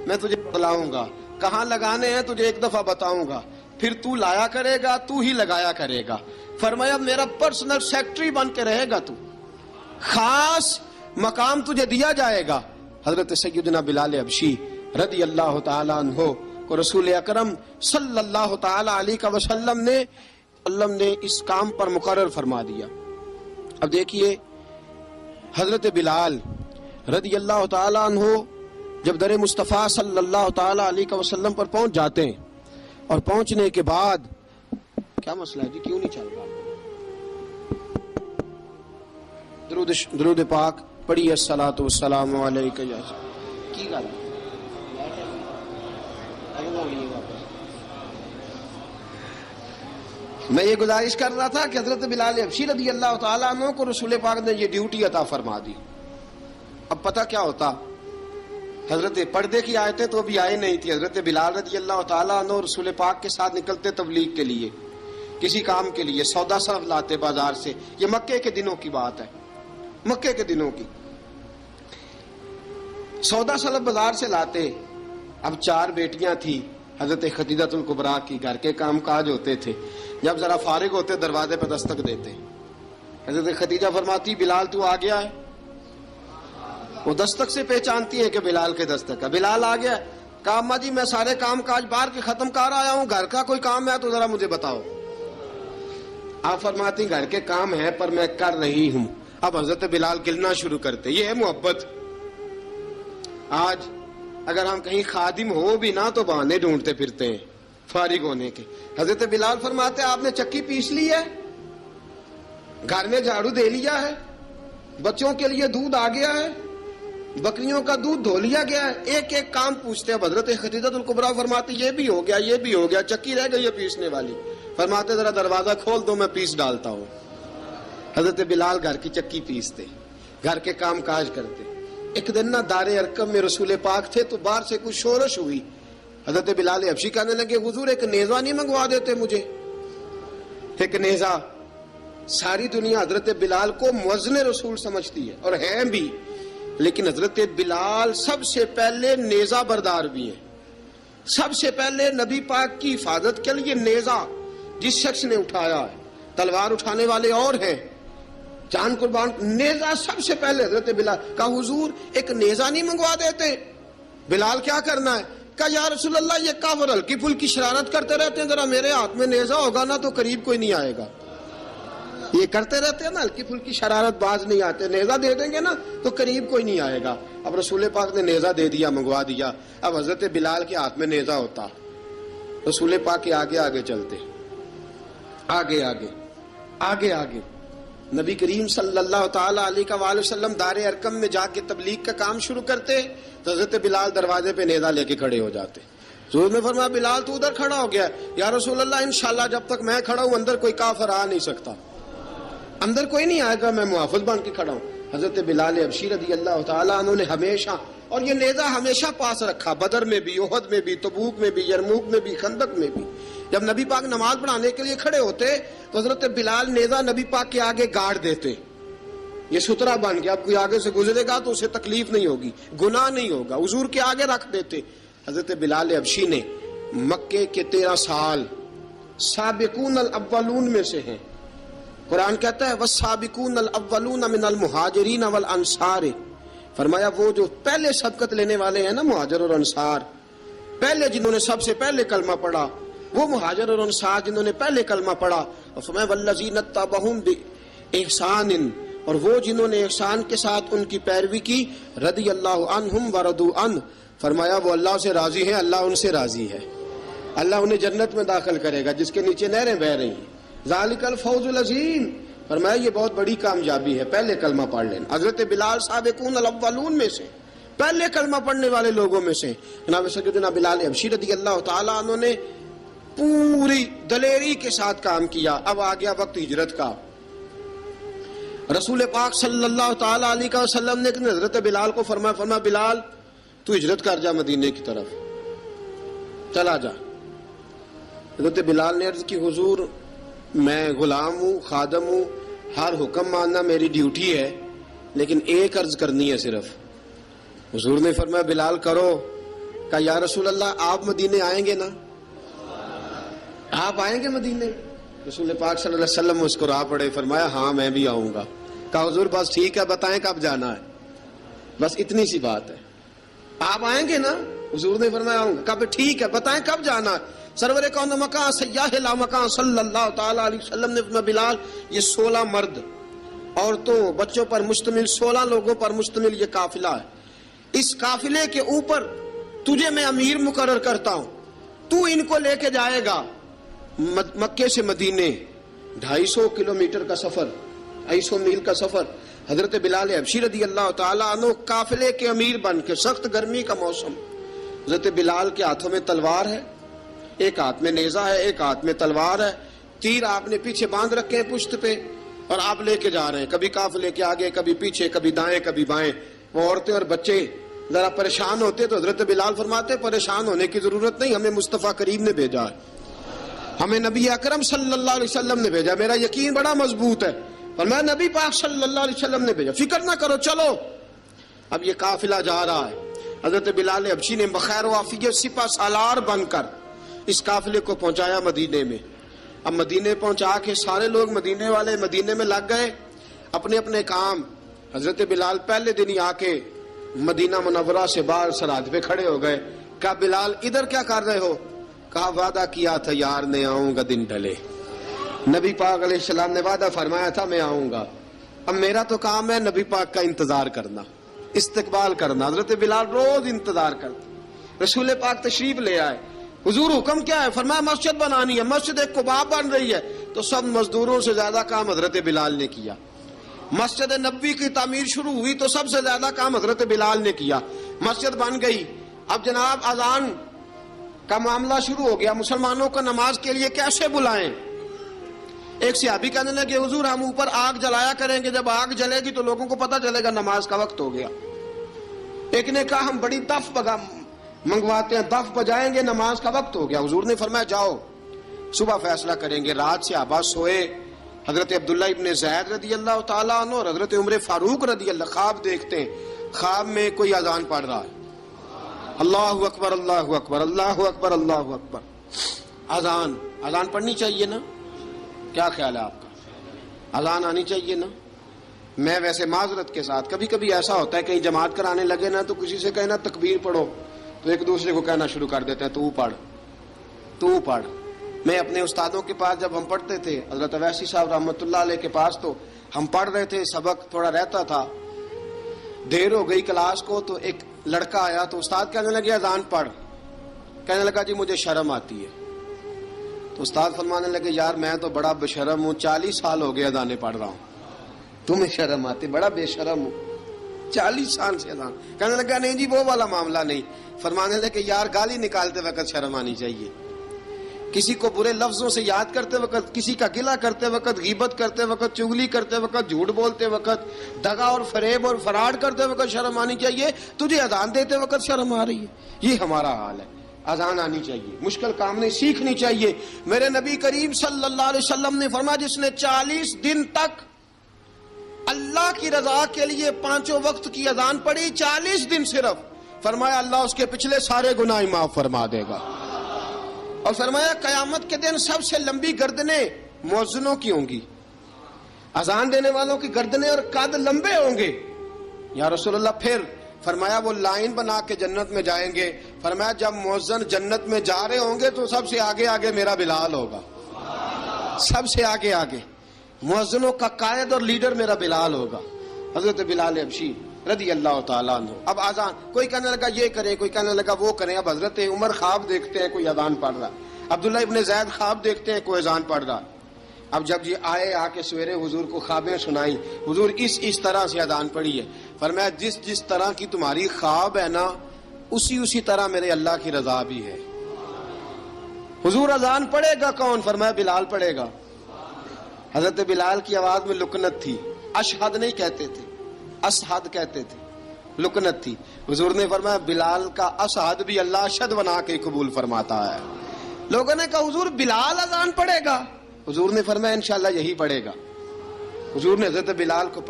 میں تجھے بتلاؤں گا، کہاں لگانے ہیں تجھے ایک دفعہ بتاؤں گا، پھر تو لایا کرے گا، تو ہی لگایا کرے گا۔ فرمایا میرا پرسنل سیکٹری بن کے رہے گا، تو خاص مقام تجھے دیا جائے گا۔ حضرت سیدنا بلال حبشی رضی اللہ تعالی عنہ کو رسول اکرم صلی اللہ تعالی علیہ وسلم نے اس کام پر مقرر فرما دیا۔ اب دیکھیے حضرت بلال رضی اللہ تعالی عنہ جب در مصطفیٰ صلی اللہ تعالی علیہ وسلم پر پہنچ جاتے ہیں اور پہنچنے کے بعد کیا مسئلہ ہے جی، کیوں نہیں چل رہا؟ درود پاک پڑھیے الصلاۃ والسلام علیک یا کی گل میں یہ گزارش کر رہا تھا کہ حضرت بلال حبشی رضی اللہ تعالیٰ عنہ کو رسول پاک نے یہ ڈیوٹی عطا فرما دی۔ اب پتہ کیا ہوتا، حضرت پردے کی آیتیں تو ابھی آئے نہیں تھی، حضرت بلال رضی اللہ تعالیٰ عنہ رسول پاک کے ساتھ نکلتے تبلیغ کے لیے، کسی کام کے لیے، سودا صرف لاتے بازار سے۔ یہ مکے کے دنوں کی بات ہے، مکے کے دنوں کی، سودا صرف بازار سے لاتے۔ اب 4 بیٹیاں تھیں حضرت خدیجہ الکبریٰ کی، گھر کے کام کاج ہوتے تھے، جب ذرا فارغ ہوتے دروازے پہ دستک دیتے، حضرت خدیجہ فرماتی بلال تو آ گیا ہے، وہ دستک سے پہچانتی ہیں کہ بلال کے دستک ہے، بلال آ گیا ہے۔ کہا اماں جی میں سارے کام کاج باہر کے ختم کر آیا ہوں، گھر کا کوئی کام ہے تو ذرا مجھے بتاؤ۔ آپ فرماتی گھر کے کام ہے پر میں کر رہی ہوں۔ اب حضرت بلال گلنا شروع کرتے، یہ ہے محبت۔ آج اگر ہم کہیں خادم ہو بھی نہ تو بہانے ڈھونڈتے پھرتے ہیں فارغ ہونے کے۔ حضرت بلال فرماتے آپ نے چکی پیس لی ہے، گھر میں جھاڑو دے لیا ہے، بچوں کے لیے دودھ آ گیا ہے، بکریوں کا دودھ دھو لیا گیا ہے، ایک ایک کام پوچھتے ہیں۔ حضرت خدیجہ الکبریٰ فرماتی یہ بھی ہو گیا، یہ بھی ہو گیا، چکی رہ گئی ہے پیسنے والی۔ فرماتے ذرا دروازہ کھول دو میں پیس ڈالتا ہوں۔ حضرت بلال گھر کی چکی پیستے، گھر کے کام کاج کرتے۔ ایک دن نہ دار ارقم میں رسول پاک تھے تو باہر سے کچھ شورش ہوئی، حضرت بلال حبشی کہنے لگے حضور ایک نیزہ نہیں منگوا دیتے مجھے؟ ایک نیزہ۔ ساری دنیا حضرت بلال کو مؤذن رسول سمجھتی ہے اور ہیں بھی، لیکن حضرت بلال سب سے پہلے نیزہ بردار بھی ہیں۔ سب سے پہلے نبی پاک کی حفاظت کے لیے نیزہ جس شخص نے اٹھایا ہے، تلوار اٹھانے والے اور ہیں، جان قربان، نیزہ سب سے پہلے حضرت بلال۔ کہا حضور ایک نیزہ نہیں منگوا دیتے؟ بلال کیا کرنا ہے؟ کہا یا رسول اللہ یہ کافر ہلکی پھلکی شرارت کرتے رہتے ہیں، ذرا میرے ہاتھ میں نیزہ ہوگا نا تو قریب کوئی نہیں آئے گا. یہ کرتے رہتے ہیں نا ہلکی پھلکی شرارت، باز نہیں آتے، نیزہ دے دیں گے نا تو قریب کوئی نہیں آئے گا. اب رسول پاک نے نیزہ دے دیا، منگوا دیا. اب حضرت بلال کے ہاتھ میں نیزہ ہوتا، رسول پاک کے آگے آگے چلتے، آگے آگے آگے آگے. نبی کریم صلی اللہ تعالی علیہ وآلہ وسلم دار ارقم میں جا کے تبلیغ کا کام شروع کرتے تو حضرت بلال دروازے پہ نیزہ لے کے کھڑے ہو جاتے. حضور نے فرمایا بلال تو ادھر کھڑا ہو گیا. یا رسول اللہ انشاءاللہ جب تک میں کھڑا ہوں اندر کوئی کافر آ نہیں سکتا، اندر کوئی نہیں آئے گا، میں محافظ بن کے کھڑا ہوں. حضرت بلال حبشی رضی اللہ تعالیٰ عنہ نے ہمیشہ، اور یہ نیزہ ہمیشہ پاس رکھا، بدر میں بھی، احد میں بھی، تبوک میں بھی، یرموک میں بھی، خندق میں بھی. جب نبی پاک نماز پڑھانے کے لیے کھڑے ہوتے تو حضرت بلال نیزہ نبی پاک کے آگے گاڑ دیتے. یہ سترا بن گیا، اب کوئی آگے سے گزرے گا تو اسے تکلیف نہیں ہوگی، گناہ نہیں ہوگا، حضور کے آگے رکھ دیتے. حضرت بلال حبشی نے مکے کے 13 سال سابقون الاولون میں سے ہیں. قرآن کہتا ہے والسابقون الاولون من المہاجرین والانصار، فرمایا وہ جو پہلے سبقت لینے والے ہیں نا مہاجر اور انصار، پہلے جنہوں نے سب سے پہلے کلمہ پڑھا وہ مہاجر اور انصار جنہوں نے پہلے کلمہ پڑھا. اور فرمایا والذین اتبعوہم باحسان، اور وہ جنہوں نے احسان کے ساتھ ان کی پیروی کی، رضی اللہ عنہم ورضوا عنہ، فرمایا وہ اللہ سے راضی ہیں، اللہ ان سے راضی ہے، اللہ انہیں جنت میں داخل کرے گا جس کے نیچے نہریں بہہ رہی ہیں. ذالک الفوز العظیم، فرمایا یہ بہت بڑی کامیابی ہے پہلے کلمہ پڑھ لینا. حضرت بلال سابقون الاولون میں سے، پہلے کلمہ پڑھنے والے لوگوں میں سے. جناب سیدنا بلال حبشی رضی اللہ تعالیٰ عنہ نے پوری دلیری کے ساتھ کام کیا. اب آ گیا وقت ہجرت کا. رسول پاک صلی اللہ تعالیٰ علیہ وسلم نے حضرت بلال کو فرمایا بلال تو ہجرت کر جا مدینے کی طرف، چلا جا. حضرت بلال نے عرض کی حضور میں غلام ہوں، خادم ہوں، ہر حکم ماننا میری ڈیوٹی ہے، لیکن ایک عرض کرنی ہے صرف. حضور نے فرمایا بلال کرو. کہا یا رسول اللہ آپ مدینے آئیں گے نا، آپ آئیں گے مدینے؟ رسول پاک صلی اللہ علیہ وسلم مسکرا پڑے، فرمایا ہاں میں بھی آؤں گا. کہا حضور بس ٹھیک ہے بتائیں کب جانا ہے، بس اتنی سی بات ہے، آپ آئیں گے نا؟ حضور نے فرمایا آؤں گا. کہا ٹھیک ہے بتائیں کب جانا ہے. سرور کون مکان سیاح لا مکان صلی اللہ تعالی علیہ وسلم نے فرمایا بلال یہ 16 مرد عورتوں بچوں پر مشتمل 16 لوگوں پر مشتمل یہ قافلہ ہے. اس قافلے کے اوپر تجھے میں امیر مقرر کرتا ہوں، تو ان کو لے کے جائے گا مکے سے مدینے. 250 کلومیٹر کا سفر، 250 میل کا سفر. حضرت بلال حبشی رضی اللہ تعالیٰ عنہ قافلے کے امیر بن کے، سخت گرمی کا موسم، حضرت بلال کے ہاتھوں میں تلوار ہے، ایک ہاتھ میں نیزہ ہے، ایک ہاتھ میں تلوار ہے، تیر آپ نے پیچھے باندھ رکھے ہیں پشت پہ، اور آپ لے کے جا رہے ہیں، کبھی قافلے کے آگے، کبھی پیچھے، کبھی دائیں کبھی بائیں. وہ عورتیں اور بچے ذرا پریشان ہوتے تو حضرت بلال فرماتے پریشان ہونے کی ضرورت نہیں، ہمیں مصطفیٰ کریم نے بھیجا ہے، ہمیں نبی اکرم صلی اللہ علیہ وسلم نے بھیجا، میرا یقین بڑا مضبوط ہے، فرمایا نبی پاک صلی اللہ علیہ وسلم نے بھیجا، فکر نہ کرو چلو. اب یہ قافلہ جا رہا ہے. حضرت بلال حبشی نے بخیر و عافیت سپہ سالار بن کر اس قافلے کو پہنچایا مدینے میں. اب مدینے پہنچا کے سارے لوگ مدینے والے مدینے میں لگ گئے اپنے اپنے کام. حضرت بلال پہلے دن ہی آ کے مدینہ منورہ سے باہر سرحد پہ کھڑے ہو گئے. کہا بلال ادھر کیا کر رہے ہو؟ کہا وعدہ کیا تھا یار نے آؤں گا دن ڈھلے. نبی پاک علیہ السلام نے وعدہ فرمایا تھا میں آؤں گا. اب میرا تو کام ہے نبی پاک کا انتظار کرنا، استقبال کرنا. حضرت بلال روز انتظار کرتے. رسول پاک تشریف لے آئے. حضور حکم کیا ہے؟ فرمایا مسجد بنانی ہے. مسجد قباء بن رہی ہے. تو سب مزدوروں سے زیادہ کام حضرت بلال نے کیا. مسجد نبوی کی تعمیر شروع ہوئی تو سب سے زیادہ کام حضرت بلال نے کیا. مسجد بن گئی. اب جناب اذان کا معاملہ شروع ہو گیا، مسلمانوں کو نماز کے لیے کیسے بلائیں؟ ایک صحابی کہنے لگے حضور ہم اوپر آگ جلایا کریں گے، جب آگ جلے گی تو لوگوں کو پتہ چلے گا نماز کا وقت ہو گیا. ایک نے کہا ہم بڑی دف منگواتے ہیں، دف بجائیں گے، نماز کا وقت ہو گیا. حضور نے فرمایا جاؤ صبح فیصلہ کریں گے. رات سے صحابہ سوئے. حضرت عبداللہ ابن زید رضی اللہ تعالیٰ عنہ اور حضرت عمر فاروق رضی اللہ خواب دیکھتے ہیں. خواب میں کوئی اذان پڑھ رہا ہے، اللہ اکبر اللہ اکبر اللہ اکبر اللہ اکبر. اذان پڑھنی چاہیے نا؟ کیا خیال ہے آپ کا؟ اذان آنی چاہیے نا؟ میں ویسے معذرت کے ساتھ کبھی کبھی ایسا ہوتا ہے کہیں جماعت کرانے لگے نا تو کسی سے کہنا تکبیر پڑھو، تو ایک دوسرے کو کہنا شروع کر دیتے ہیں تو پڑھ تو پڑھ. میں اپنے استادوں کے پاس جب ہم پڑھتے تھے حضرت اویسی صاحب رحمۃ اللہ علیہ کے پاس، تو ہم پڑھ رہے تھے، سبق تھوڑا رہتا تھا، دیر ہو گئی کلاس کو، تو ایک لڑکا آیا تو استاد کہنے لگے اذان پڑھ. کہنے لگا جی مجھے شرم آتی ہے. تو استاد فرمانے لگے یار میں تو بڑا بے-شرم ہوں، 40 سال ہو گئے اذانیں پڑھ رہا ہوں، تمہیں شرم آتی؟ بڑا بے شرم ہوں، 40 سال سے اذان. کہنے لگا نہیں جی وہ والا معاملہ نہیں. فرمانے لگے یار گالی نکالتے وقت شرم آنی چاہیے، کسی کو برے لفظوں سے یاد کرتے وقت، کسی کا گلہ کرتے وقت، غیبت کرتے وقت، چغلی کرتے وقت، جھوٹ بولتے وقت، دغا اور فریب اور فراڈ کرتے وقت شرم آنی چاہیے. تجھے اذان دیتے وقت شرم آ رہی ہے. یہ ہمارا حال ہے. اذان آنی چاہیے، مشکل کام نہیں، سیکھنی چاہیے. میرے نبی کریم صلی اللہ علیہ وسلم نے فرمایا جس نے 40 دن تک اللہ کی رضا کے لیے 5 وقت کی اذان پڑھی، 40 دن صرف، فرمایا اللہ اس کے پچھلے سارے گناہ معاف فرما دے گا. اور فرمایا قیامت کے دن سب سے لمبی گردنیں مؤذنوں کی ہوں گی، اذان دینے والوں کی گردنیں اور قد لمبے ہوں گے. یا رسول اللہ پھر؟ فرمایا وہ لائن بنا کے جنت میں جائیں گے. فرمایا جب مؤذن جنت میں جا رہے ہوں گے تو سب سے آگے آگے میرا بلال ہوگا، سب سے آگے آگے مؤذنوں کا قائد اور لیڈر میرا بلال ہوگا، حضرت بلال حبشی رضی اللہ تعالیٰ عنہ. اب اذان کوئی کہنے لگا یہ کریں، کوئی کہنے لگا وہ کریں. اب حضرت عمر خواب دیکھتے ہیں کوئی اذان پڑھ رہا، عبداللہ ابن زید خواب دیکھتے ہیں کوئی اذان پڑھ رہا. اب جب یہ آئے آ کے سویرے حضور کو خوابیں سنائیں، حضور اس طرح سے اذان پڑھی ہے. فرمایا جس طرح کی تمہاری خواب ہے نا اسی طرح میرے اللہ کی رضا بھی ہے. حضور اذان پڑھے گا کون؟ فرمایا بلال پڑھے گا. حضرت بلال کی آواز میں لکنت تھی، اشہد نہیں کہتے تھے، اشہد کہتے تھے، لکنت تھی. حضور نے فرمایا بلال کا اشہد بھی اللہ اشہد بنا کے قبول فرماتا ہے. لوگوں نے کہا حضور بلال اذان پڑھے گا؟ حضور نے فرمایا انشاءاللہ یہی پڑھے گا. حضور نے حضرت بلال کو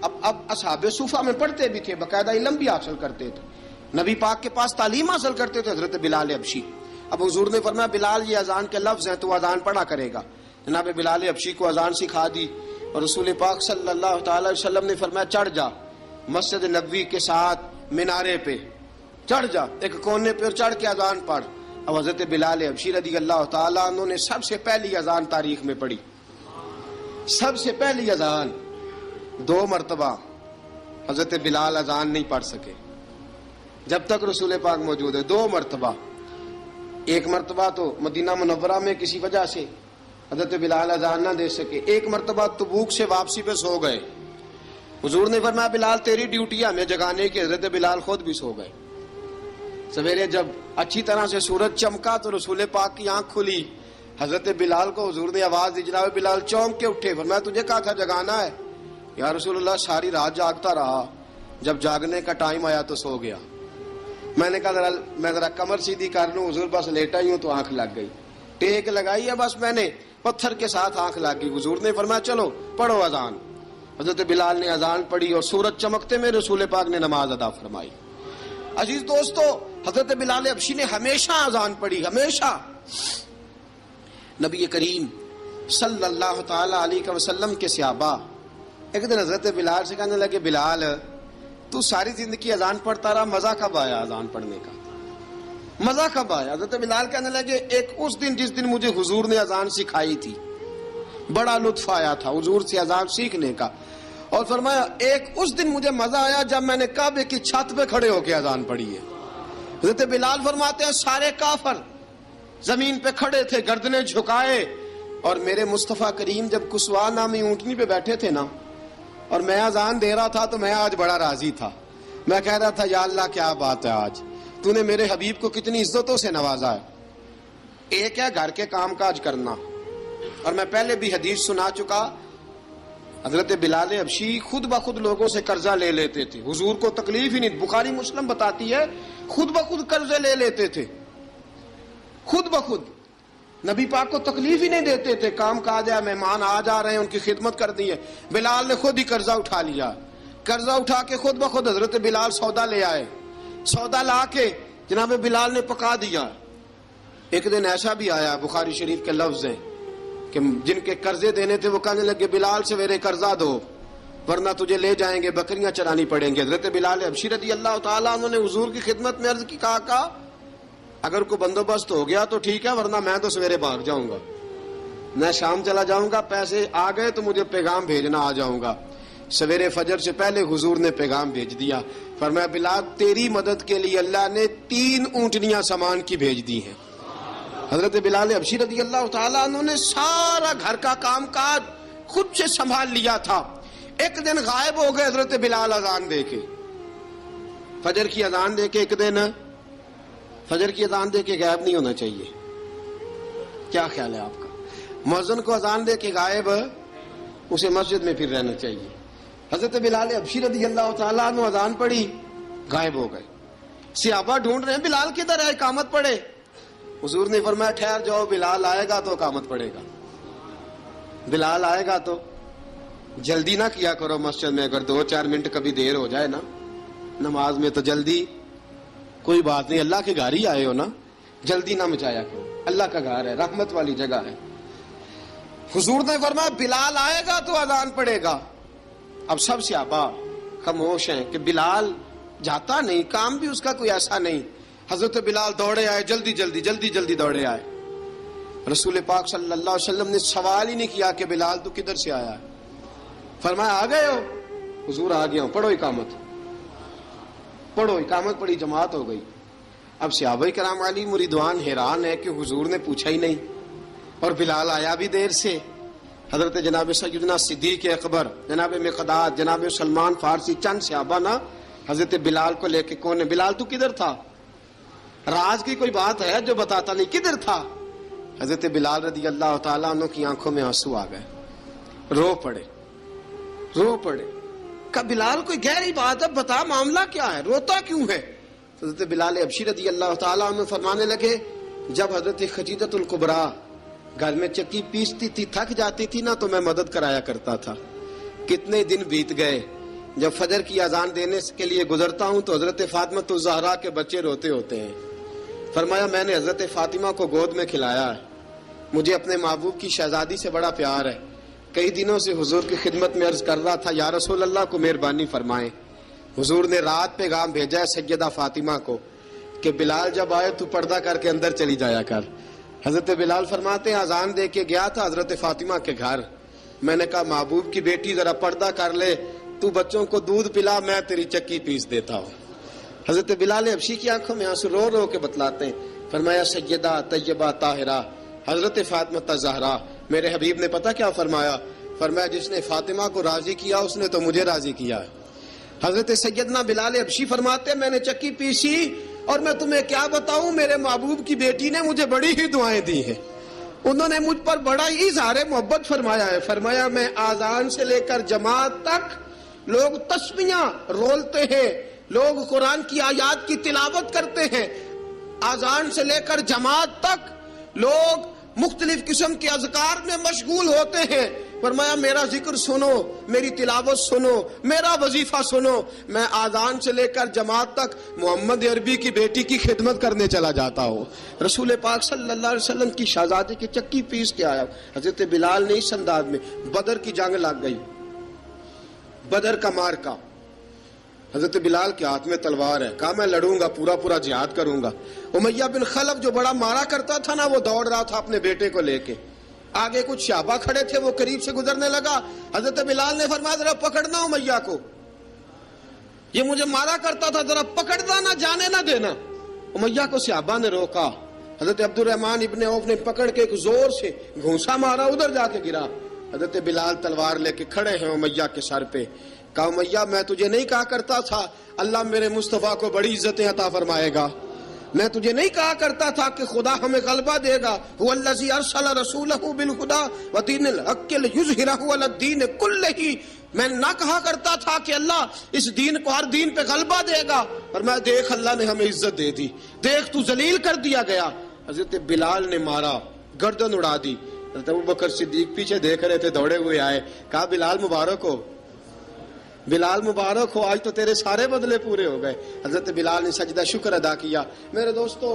اب اصحاب صوفہ میں پڑھتے بھی تھے، باقاعدہ علم بھی حاصل کرتے تھے، نبی پاک کے پاس تعلیم حاصل کرتے تھے حضرت بلال حبشی. اب حضور نے فرمایا بلال یہ اذان کے لفظ ہیں تو اذان پڑھا کرے گا. جناب بلال حبشی کو اذان سکھا دی اور رسول پاک صلی اللہ تعالی وسلم نے فرمایا چڑھ جا مسجد نبوی کے ساتھ مینارے پہ، چڑھ جا ایک کونے پہ اور چڑھ کے اذان پڑھ. اب حضرت بلال حبشی رضی اللہ تعالیٰ عنہ نے سب سے پہلی اذان تاریخ میں پڑھی، سب سے پہلی اذان. 2 مرتبہ حضرت بلال اذان نہیں پڑھ سکے جب تک رسول پاک موجود ہے. 2 مرتبہ، ایک مرتبہ تو مدینہ منورہ میں کسی وجہ سے حضرت بلال اذان نہ دے سکے، ایک مرتبہ تبوک سے واپسی پہ سو گئے. حضور نے فرمایا بلال تیری ڈیوٹی ہے ہمیں جگانے کی. حضرت بلال خود بھی سو گئے. سویرے جب اچھی طرح سے سورج چمکا تو رسول پاک کی آنکھ کھلی. حضرت بلال کو حضور نے آواز دی، جناب بلال چونک کے اٹھے. فرمایا تجھے کہا تھا جگانا ہے. یا رسول اللہ ساری رات جاگتا رہا، جب جاگنے کا ٹائم آیا تو سو گیا. میں نے کہا میں ذرا کمر سیدھی کر لوں. حضور بس لیٹا ہی ہوں تو آنکھ لگ گئی، ٹیک لگائی ہے بس میں نے، پتھر کے ساتھ آنکھ لگ گئی. حضور نے فرمایا چلو پڑھو اذان. حضرت بلال نے اذان پڑھی اور سورج چمکتے میں رسول پاک نے نماز ادا فرمائی. عزیز دوستو حضرت بلال حبشی نے ہمیشہ اذان پڑھی، ہمیشہ. نبی کریم صلی اللہ تعالی علیہ وسلم کے صحابہ ایک دن حضرت بلال سے کہنے لگے بلال تو ساری زندگی اذان پڑھتا رہا، مزہ کب آیا اذان پڑھنے کا؟ مزہ کب آیا؟ حضرت بلال کہنے لگے ایک اس دن جس دن مجھے حضور نے اذان سکھائی تھی، بڑا لطف آیا تھا حضور سے اذان سیکھنے کا. اور فرمایا ایک اس دن مجھے مزہ آیا جب میں نے کعبے کی چھت پہ کھڑے ہو کے اذان پڑھی ہے. حضرت بلال فرماتے ہیں سارے کافر زمین پہ کھڑے تھے گردنیں جھکائے، اور میرے مصطفیٰ کریم جب کسوا نامی اونٹنی پہ بیٹھے تھے نا اور میں اذان دے رہا تھا تو میں آج بڑا راضی تھا. میں کہہ رہا تھا یا اللہ کیا بات ہے، آج تو نے میرے حبیب کو کتنی عزتوں سے نوازا ہے. ایک ہے گھر کے کام کاج کرنا، اور میں پہلے بھی حدیث سنا چکا، حضرت بلال حبشی خود بخود لوگوں سے قرضہ لے لیتے تھے، حضور کو تکلیف ہی نہیں. بخاری مسلم بتاتی ہے خود بخود قرضے لے لیتے تھے، خود بخود نبی پاک کو تکلیف ہی نہیں دیتے تھے. کام کاج ہے، مہمان آ جا رہے ہیں، ان کی خدمت کر دی ہے. بلال نے خود ہی قرضہ اٹھا لیا، قرضہ اٹھا کے خود بخود حضرت بلال سودا لے آئے، سودا لا کے جناب بلال نے پکا دیا. ایک دن ایسا بھی آیا بخاری شریف کے لفظ ہیں کہ جن کے قرضے دینے تھے وہ کہنے لگے بلال سویرے قرضہ دو. ورنہ تجھے لے جائیں گے، بکریاں چرانی پڑیں گے۔ حضرت بلال حبشی رضی اللہ تعالیٰ عنہ نے حضور کی خدمت میں عرض کی، کہا اگر کوئی بندوبست ہو گیا تو ٹھیک ہے، ورنہ میں تو سویرے بھاگ جاؤں گا، میں شام چلا جاؤں گا، پیسے آ گئے تو مجھے پیغام بھیجنا، آ جاؤں گا۔ سویرے فجر سے پہلے حضور نے پیغام بھیج دیا، فرمایا بلال تیری مدد کے لیے اللہ نے 3 اونٹنیاں سامان کی بھیج دی ہیں۔ حضرت بلال حبشی رضی اللہ تعالیٰ عنہ نے سارا گھر کا کام کاج خود سے سنبھال لیا تھا۔ ایک دن غائب ہو گئے حضرت بلال اذان دے کے، فجر کی اذان دے کے، ایک دن فجر کی اذان دے کے غائب نہیں ہونا چاہیے، کیا خیال ہے آپ کا؟ مؤذن کو اذان دے کے غائب، اسے مسجد میں پھر رہنا چاہیے۔ حضرت بلال حبشی رضی اللہ تعالیٰ عنہ اذان پڑھی، غائب ہو گئے۔ صحابہ ڈھونڈ رہے ہیں بلال کدھر ہے، اقامت پڑھے۔ حضور نے فرمایا ٹھہر جاؤ، بلال آئے گا تو اقامت پڑھے گا، بلال آئے گا تو جلدی نہ کیا کرو مسجد میں، اگر 2-4 منٹ کبھی دیر ہو جائے نا نماز میں تو جلدی کوئی بات نہیں، اللہ کے گھر ہی آئے ہو نا، جلدی نہ مچایا کرو، اللہ کا گھر ہے، رحمت والی جگہ ہے۔ حضور نے فرمایا بلال آئے گا تو اذان پڑے گا۔ اب سب صحابہ خاموش ہیں کہ بلال جاتا نہیں، کام بھی اس کا کوئی ایسا نہیں۔ حضرت بلال دوڑے آئے، جلدی دوڑے آئے۔ رسول پاک صلی اللہ علیہ وسلم نے سوال ہی نہیں کیا کہ بلال تو کدھر سے آیا ہے، فرمایا آ گئے ہو؟ حضور آ گیا ہوں، پڑھو اقامت پڑھی، جماعت ہو گئی۔ اب صحابہ کرام علی مریدوان حیران ہے کہ حضور نے پوچھا ہی نہیں اور بلال آیا بھی دیر سے۔ حضرت جناب سیدنا صدیق اکبر، جناب مقداد، جناب سلمان فارسی، چند صحابہ نا حضرت بلال کو لے کے، کون ہے بلال تو کدھر تھا؟ راز کی کوئی بات ہے جو بتاتا نہیں، کدھر تھا؟ حضرت بلال رضی اللہ تعالیٰ عنہ کی آنکھوں میں آنسو آ گئے، رو پڑے۔ کہ بلال کوئی گہری بات ہے، بتا معاملہ کیا ہے، روتا کیوں ہے؟ حضرت بلال حبشی رضی اللہ تعالیٰ عنہ فرمانے لگے، جب حضرت خدیجہ الکبریٰ گھر میں چکی پیستی تھی، تھک جاتی تھی نا تو میں مدد کرایا کرتا تھا۔ کتنے دن بیت گئے، جب فجر کی اذان دینے کے لیے گزرتا ہوں تو حضرت فاطمہ الزہرا کے بچے روتے ہوتے ہیں۔ فرمایا میں نے حضرت فاطمہ کو گود میں کھلایا ہے، مجھے اپنے محبوب کی شہزادی سے بڑا پیار ہے۔ کئی دنوں سے حضور کی خدمت میں عرض کر رہا تھا یا رسول اللہ کو مہربانی فرمائیں۔ حضور نے رات پیغام بھیجا ہے سیدہ فاطمہ کو کہ بلال جب آئے تو پردہ کر کے اندر چلی جایا کر۔ حضرت بلال فرماتے ہیں اذان دے کے گیا تھا حضرت فاطمہ کے گھر، میں نے کہا محبوب کی بیٹی ذرا پردہ کر لے، تو بچوں کو دودھ پلا، میں تیری چکی پیس دیتا ہوں۔ حضرت بلال حبشی کی آنکھوں میں آنسو رو رو کے بتلاتے ہیں، فرمایا سیدہ طیبہ طاہرہ حضرت فاطمہ زہرا، میرے حبیب نے پتہ کیا فرمایا؟ فرمایا جس نے فاطمہ کو راضی کیا اس نے تو مجھے راضی کیا ہے۔ حضرت سیدنا بلال حبشی فرماتے ہیں میں نے چکی پیسی اور میں تمہیں کیا بتاؤں، میرے محبوب کی بیٹی نے مجھے بڑی ہی دعائیں دی ہیں، انہوں نے مجھ پر بڑا ہی اظہار محبت فرمایا ہے۔ فرمایا میں آذان سے لے کر جماعت تک لوگ تسبیحاں رولتے ہیں، لوگ قرآن کی آیات کی تلاوت کرتے ہیں، آذان سے لے کر جماعت تک لوگ مختلف قسم کے اذکار میں مشغول ہوتے ہیں۔ فرمایا میرا ذکر سنو، میری تلاوت سنو، میرا وظیفہ سنو، میں آذان سے لے کر جماعت تک محمد عربی کی بیٹی کی خدمت کرنے چلا جاتا ہوں۔ رسول پاک صلی اللہ علیہ وسلم کی شہزادی کی چکی پیس کے آیا۔ حضرت بلال نے اس انداز میں، بدر کی جنگ لگ گئی، بدر کا مارکا، حضرت بلال کے ہاتھ میں تلوار ہے، کہا میں لڑوں گا، پورا جہاد کروں گا۔ امیہ بن خلف جو بڑا مارا کرتا تھا نا، وہ دوڑ رہا تھا اپنے بیٹے کو لے کے، آگے کچھ صحابہ کھڑے تھے، وہ قریب سے گزرنے لگا، حضرت بلال نے فرمایا ذرا پکڑنا امیہ کو، یہ مجھے مارا کرتا تھا، ذرا پکڑنا، نہ جانے نہ دینا۔ امیہ کو صحابہ نے روکا، حضرت عبد الرحمن ابن عوف نے پکڑ کے ایک زور سے گھونسا مارا، ادھر جا کے گرا۔ حضرت بلال تلوار لے کے کھڑے ہیں امیہ کے سر پہ، کہا امیہ میں تجھے نہیں کہا کرتا تھا اللہ میرے مصطفیٰ کو بڑی عزتیں عطا فرمائے گا، میں تجھے نہیں کہا کرتا تھا کہ خدا ہمیں غلبہ دے گا، هو الذی ارسل رسولہ بالہدی ودین الحق لیظہرہ علی الدین کلہ، میں نہ کہا کرتا تھا کہ اللہ اس دین کو ہر دین پہ غلبہ دے گا، اور میں دیکھ اللہ نے ہمیں عزت دے دی، دیکھ تو ذلیل کر دیا گیا۔ حضرت بلال نے مارا، گردن اڑا دی۔ حضرت ابوبکر صدیق پیچھے دیکھ رہے تھے، دوڑے ہوئے آئے، کہا بلال مبارک ہو، بلال مبارک ہو، آج تو تیرے سارے بدلے پورے ہو گئے۔ حضرت بلال نے سجدہ شکر ادا کیا۔ میرے دوستو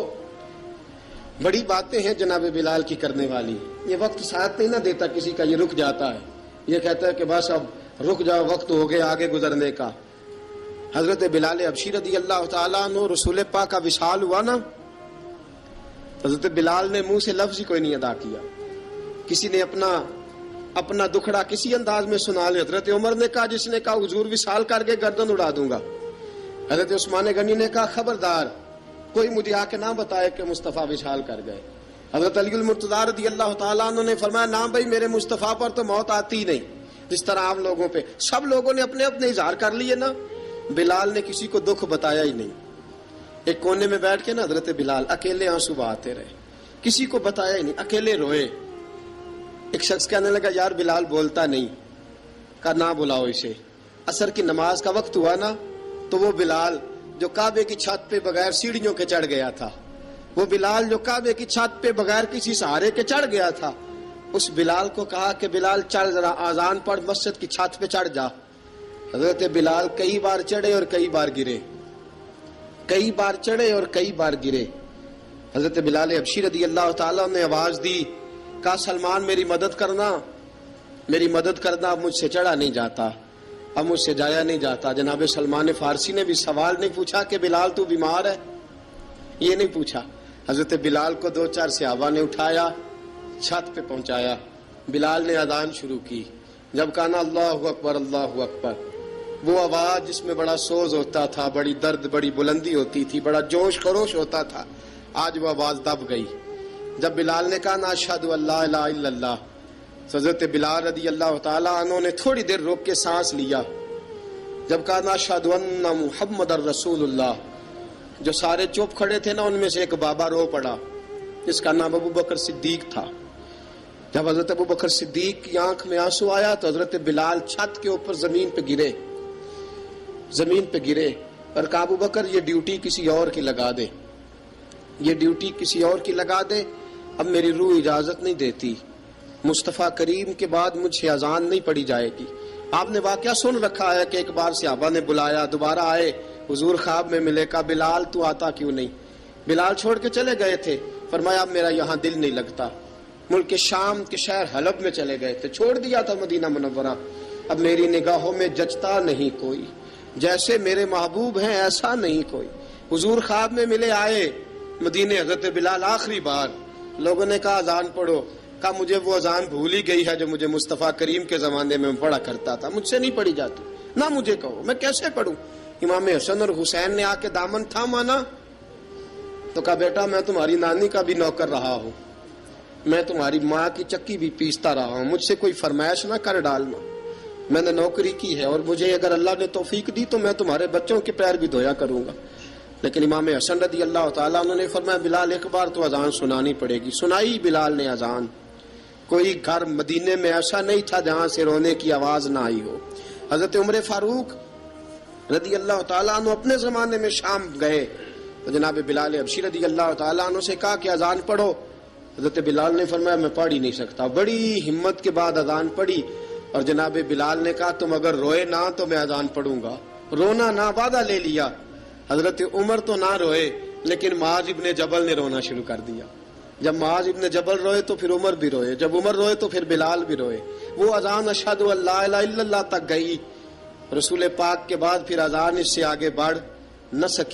بڑی باتیں ہیں جناب بلال کی کرنے والی، یہ وقت ساتھ نہیں نہ دیتا کسی کا، یہ رک جاتا ہے، یہ کہتا ہے کہ بس اب رک جاؤ وقت ہو گیا آگے گزرنے کا. حضرت بلال حبشی رضی اللہ تعالیٰ عنہ رسول پاک کا وصال ہوا نا، حضرت بلال نے منہ سے لفظ ہی کوئی نہیں ادا کیا. کسی نے اپنا دکھڑا کسی انداز میں سنا لیا. حضرت عمر نے کہا، جس نے کہا حضور وصال کر کے گردن اڑا دوں گا. حضرت عثمان غنی نے کہا خبردار کوئی مجھے آ کے نہ بتائے کہ مصطفیٰ وصال کر گئے. حضرت علی المرتضیٰ رضی اللہ تعالیٰ عنہ نے فرمایا نہ بھائی میرے مصطفیٰ پر تو موت آتی ہی نہیں. جس طرح عام لوگوں پہ سب لوگوں نے اپنے اپنے اظہار کر لیے نا، بلال نے کسی کو دکھ بتایا ہی نہیں. ایک کونے میں بیٹھ کے نا حضرت بلال اکیلے آنسو بہاتے رہے، کسی کو بتایا ہی نہیں، اکیلے روئے. ایک شخص کہنے لگا یار بلال بولتا نہیں. کہا نہ بلاؤ اسے. عصر کی نماز کا وقت ہوا نا تو وہ بلال جو کعبے کی چھت پہ بغیر سیڑھیوں کے چڑھ گیا تھا، وہ بلال جو کعبے کی چھت پہ بغیر کسی سہارے کے چڑھ گیا تھا، اس بلال کو کہا کہ بلال چڑھ ذرا آذان پڑھ مسجد کی چھت پہ چڑھ جا. حضرت بلال کئی بار چڑھے اور کئی بار گرے، کئی بار چڑھے اور کئی بار گرے. حضرت بلال حبشی رضی اللہ تعالیٰ نے آواز دی، کہا سلمان میری مدد کرنا، میری مدد کرنا. اب مجھ سے چڑھا نہیں جاتا، اب مجھ سے جایا نہیں جاتا. جناب سلمان فارسی نے بھی سوال نہیں پوچھا کہ بلال تو بیمار ہے، یہ نہیں پوچھا. حضرت بلال کو 2-4 صحابہ نے اٹھایا، چھت پہ پہنچایا. بلال نے اذان شروع کی. جب کہا نا اللہ اکبر اللہ اکبر، وہ آواز جس میں بڑا سوز ہوتا تھا، بڑی درد، بڑی بلندی ہوتی تھی، بڑا جوش خروش ہوتا تھا، آج وہ آواز دب گئی. جب بلال نے کہا نا اشہد ان لا الہ الا اللہ، حضرت بلال رضی اللہ تعالیٰ عنہ نے تھوڑی دیر روک کے سانس لیا. جب کہا نا اشہد ان محمد الرسول اللہ، جو سارے چپ کھڑے تھے نا ان میں سے ایک بابا رو پڑا، جس کا نام ابو بکر صدیق تھا. جب حضرت ابو بکر صدیق کی آنکھ میں آنسو آیا تو حضرت بلال چھت کے اوپر زمین پہ گرے، زمین پہ گرے اور کہا ابو بکر یہ ڈیوٹی کسی اور کی لگا دے، یہ ڈیوٹی کسی اور کی لگا دے، اب میری روح اجازت نہیں دیتی. مصطفیٰ کریم کے بعد مجھ سے اذان نہیں پڑھی جائے گی. آپ نے واقعہ سن رکھا ہے کہ ایک بار صحابہ نے بلایا، دوبارہ آئے، حضور خواب میں ملے. کہا بلال تو آتا کیوں نہیں؟ بلال چھوڑ کے چلے گئے تھے. فرمایا اب میرا یہاں دل نہیں لگتا. ملک شام کے شہر حلب میں چلے گئے تھے، چھوڑ دیا تھا مدینہ منورہ. اب میری نگاہوں میں جچتا نہیں کوئی، جیسے میرے محبوب ہیں ایسا نہیں کوئی. حضور خواب میں ملے، آئے مدینے. حضرت بلال آخری بار، لوگوں نے کہا اذان پڑھو. کہا مجھے وہ اذان بھول ہی گئی ہے جو مجھے مصطفیٰ کریم کے زمانے میں پڑھا کرتا تھا، مجھ سے نہیں پڑھی جاتی. نہ مجھے کہو، میں کیسے پڑھوں؟ امام حسن اور حسین نے آ کے دامن تھاما نا تو کہا بیٹا میں تمہاری نانی کا بھی نوکر رہا ہوں، میں تمہاری ماں کی چکی بھی پیستا رہا ہوں، مجھ سے کوئی فرمائش نہ کر ڈالنا. میں نے نوکری کی ہے اور مجھے اگر اللہ نے توفیق دی تو میں تمہارے بچوں کے پیر بھی دھویا کروں گا. لیکن امام حسن رضی اللہ تعالیٰ عنہ نے فرمایا بلال ایک بار تو اذان سنانی پڑے گی. سنائی بلال نے اذان. کوئی گھر مدینے میں ایسا نہیں تھا جہاں سے رونے کی آواز نہ آئی ہو. حضرت عمر فاروق رضی اللہ تعالیٰ عنہ اپنے زمانے میں شام گئے تو جناب بلال حبشی رضی اللہ تعالیٰ عنہ سے کہا کہ اذان پڑھو. حضرت بلال نے فرمایا میں پڑھ ہی نہیں سکتا. بڑی ہمت کے بعد اذان پڑھی اور جناب بلال نے کہا تم اگر روئے نہ تو میں اذان پڑھوں گا. رونا نہ، وعدہ لے لیا. حضرت عمر تو نہ روئے لیکن معاذ ابن جبل نے رونا شروع کر دیا. جب معاذ ابن جبل روئے تو پھر عمر بھی روئے، جب عمر روئے تو پھر بلال بھی روئے. وہ اذان اشہد ان لا الہ الا اللہ تک گئی. رسول پاک کے بعد پھر اذان اس سے آگے بڑھ نہ سکی.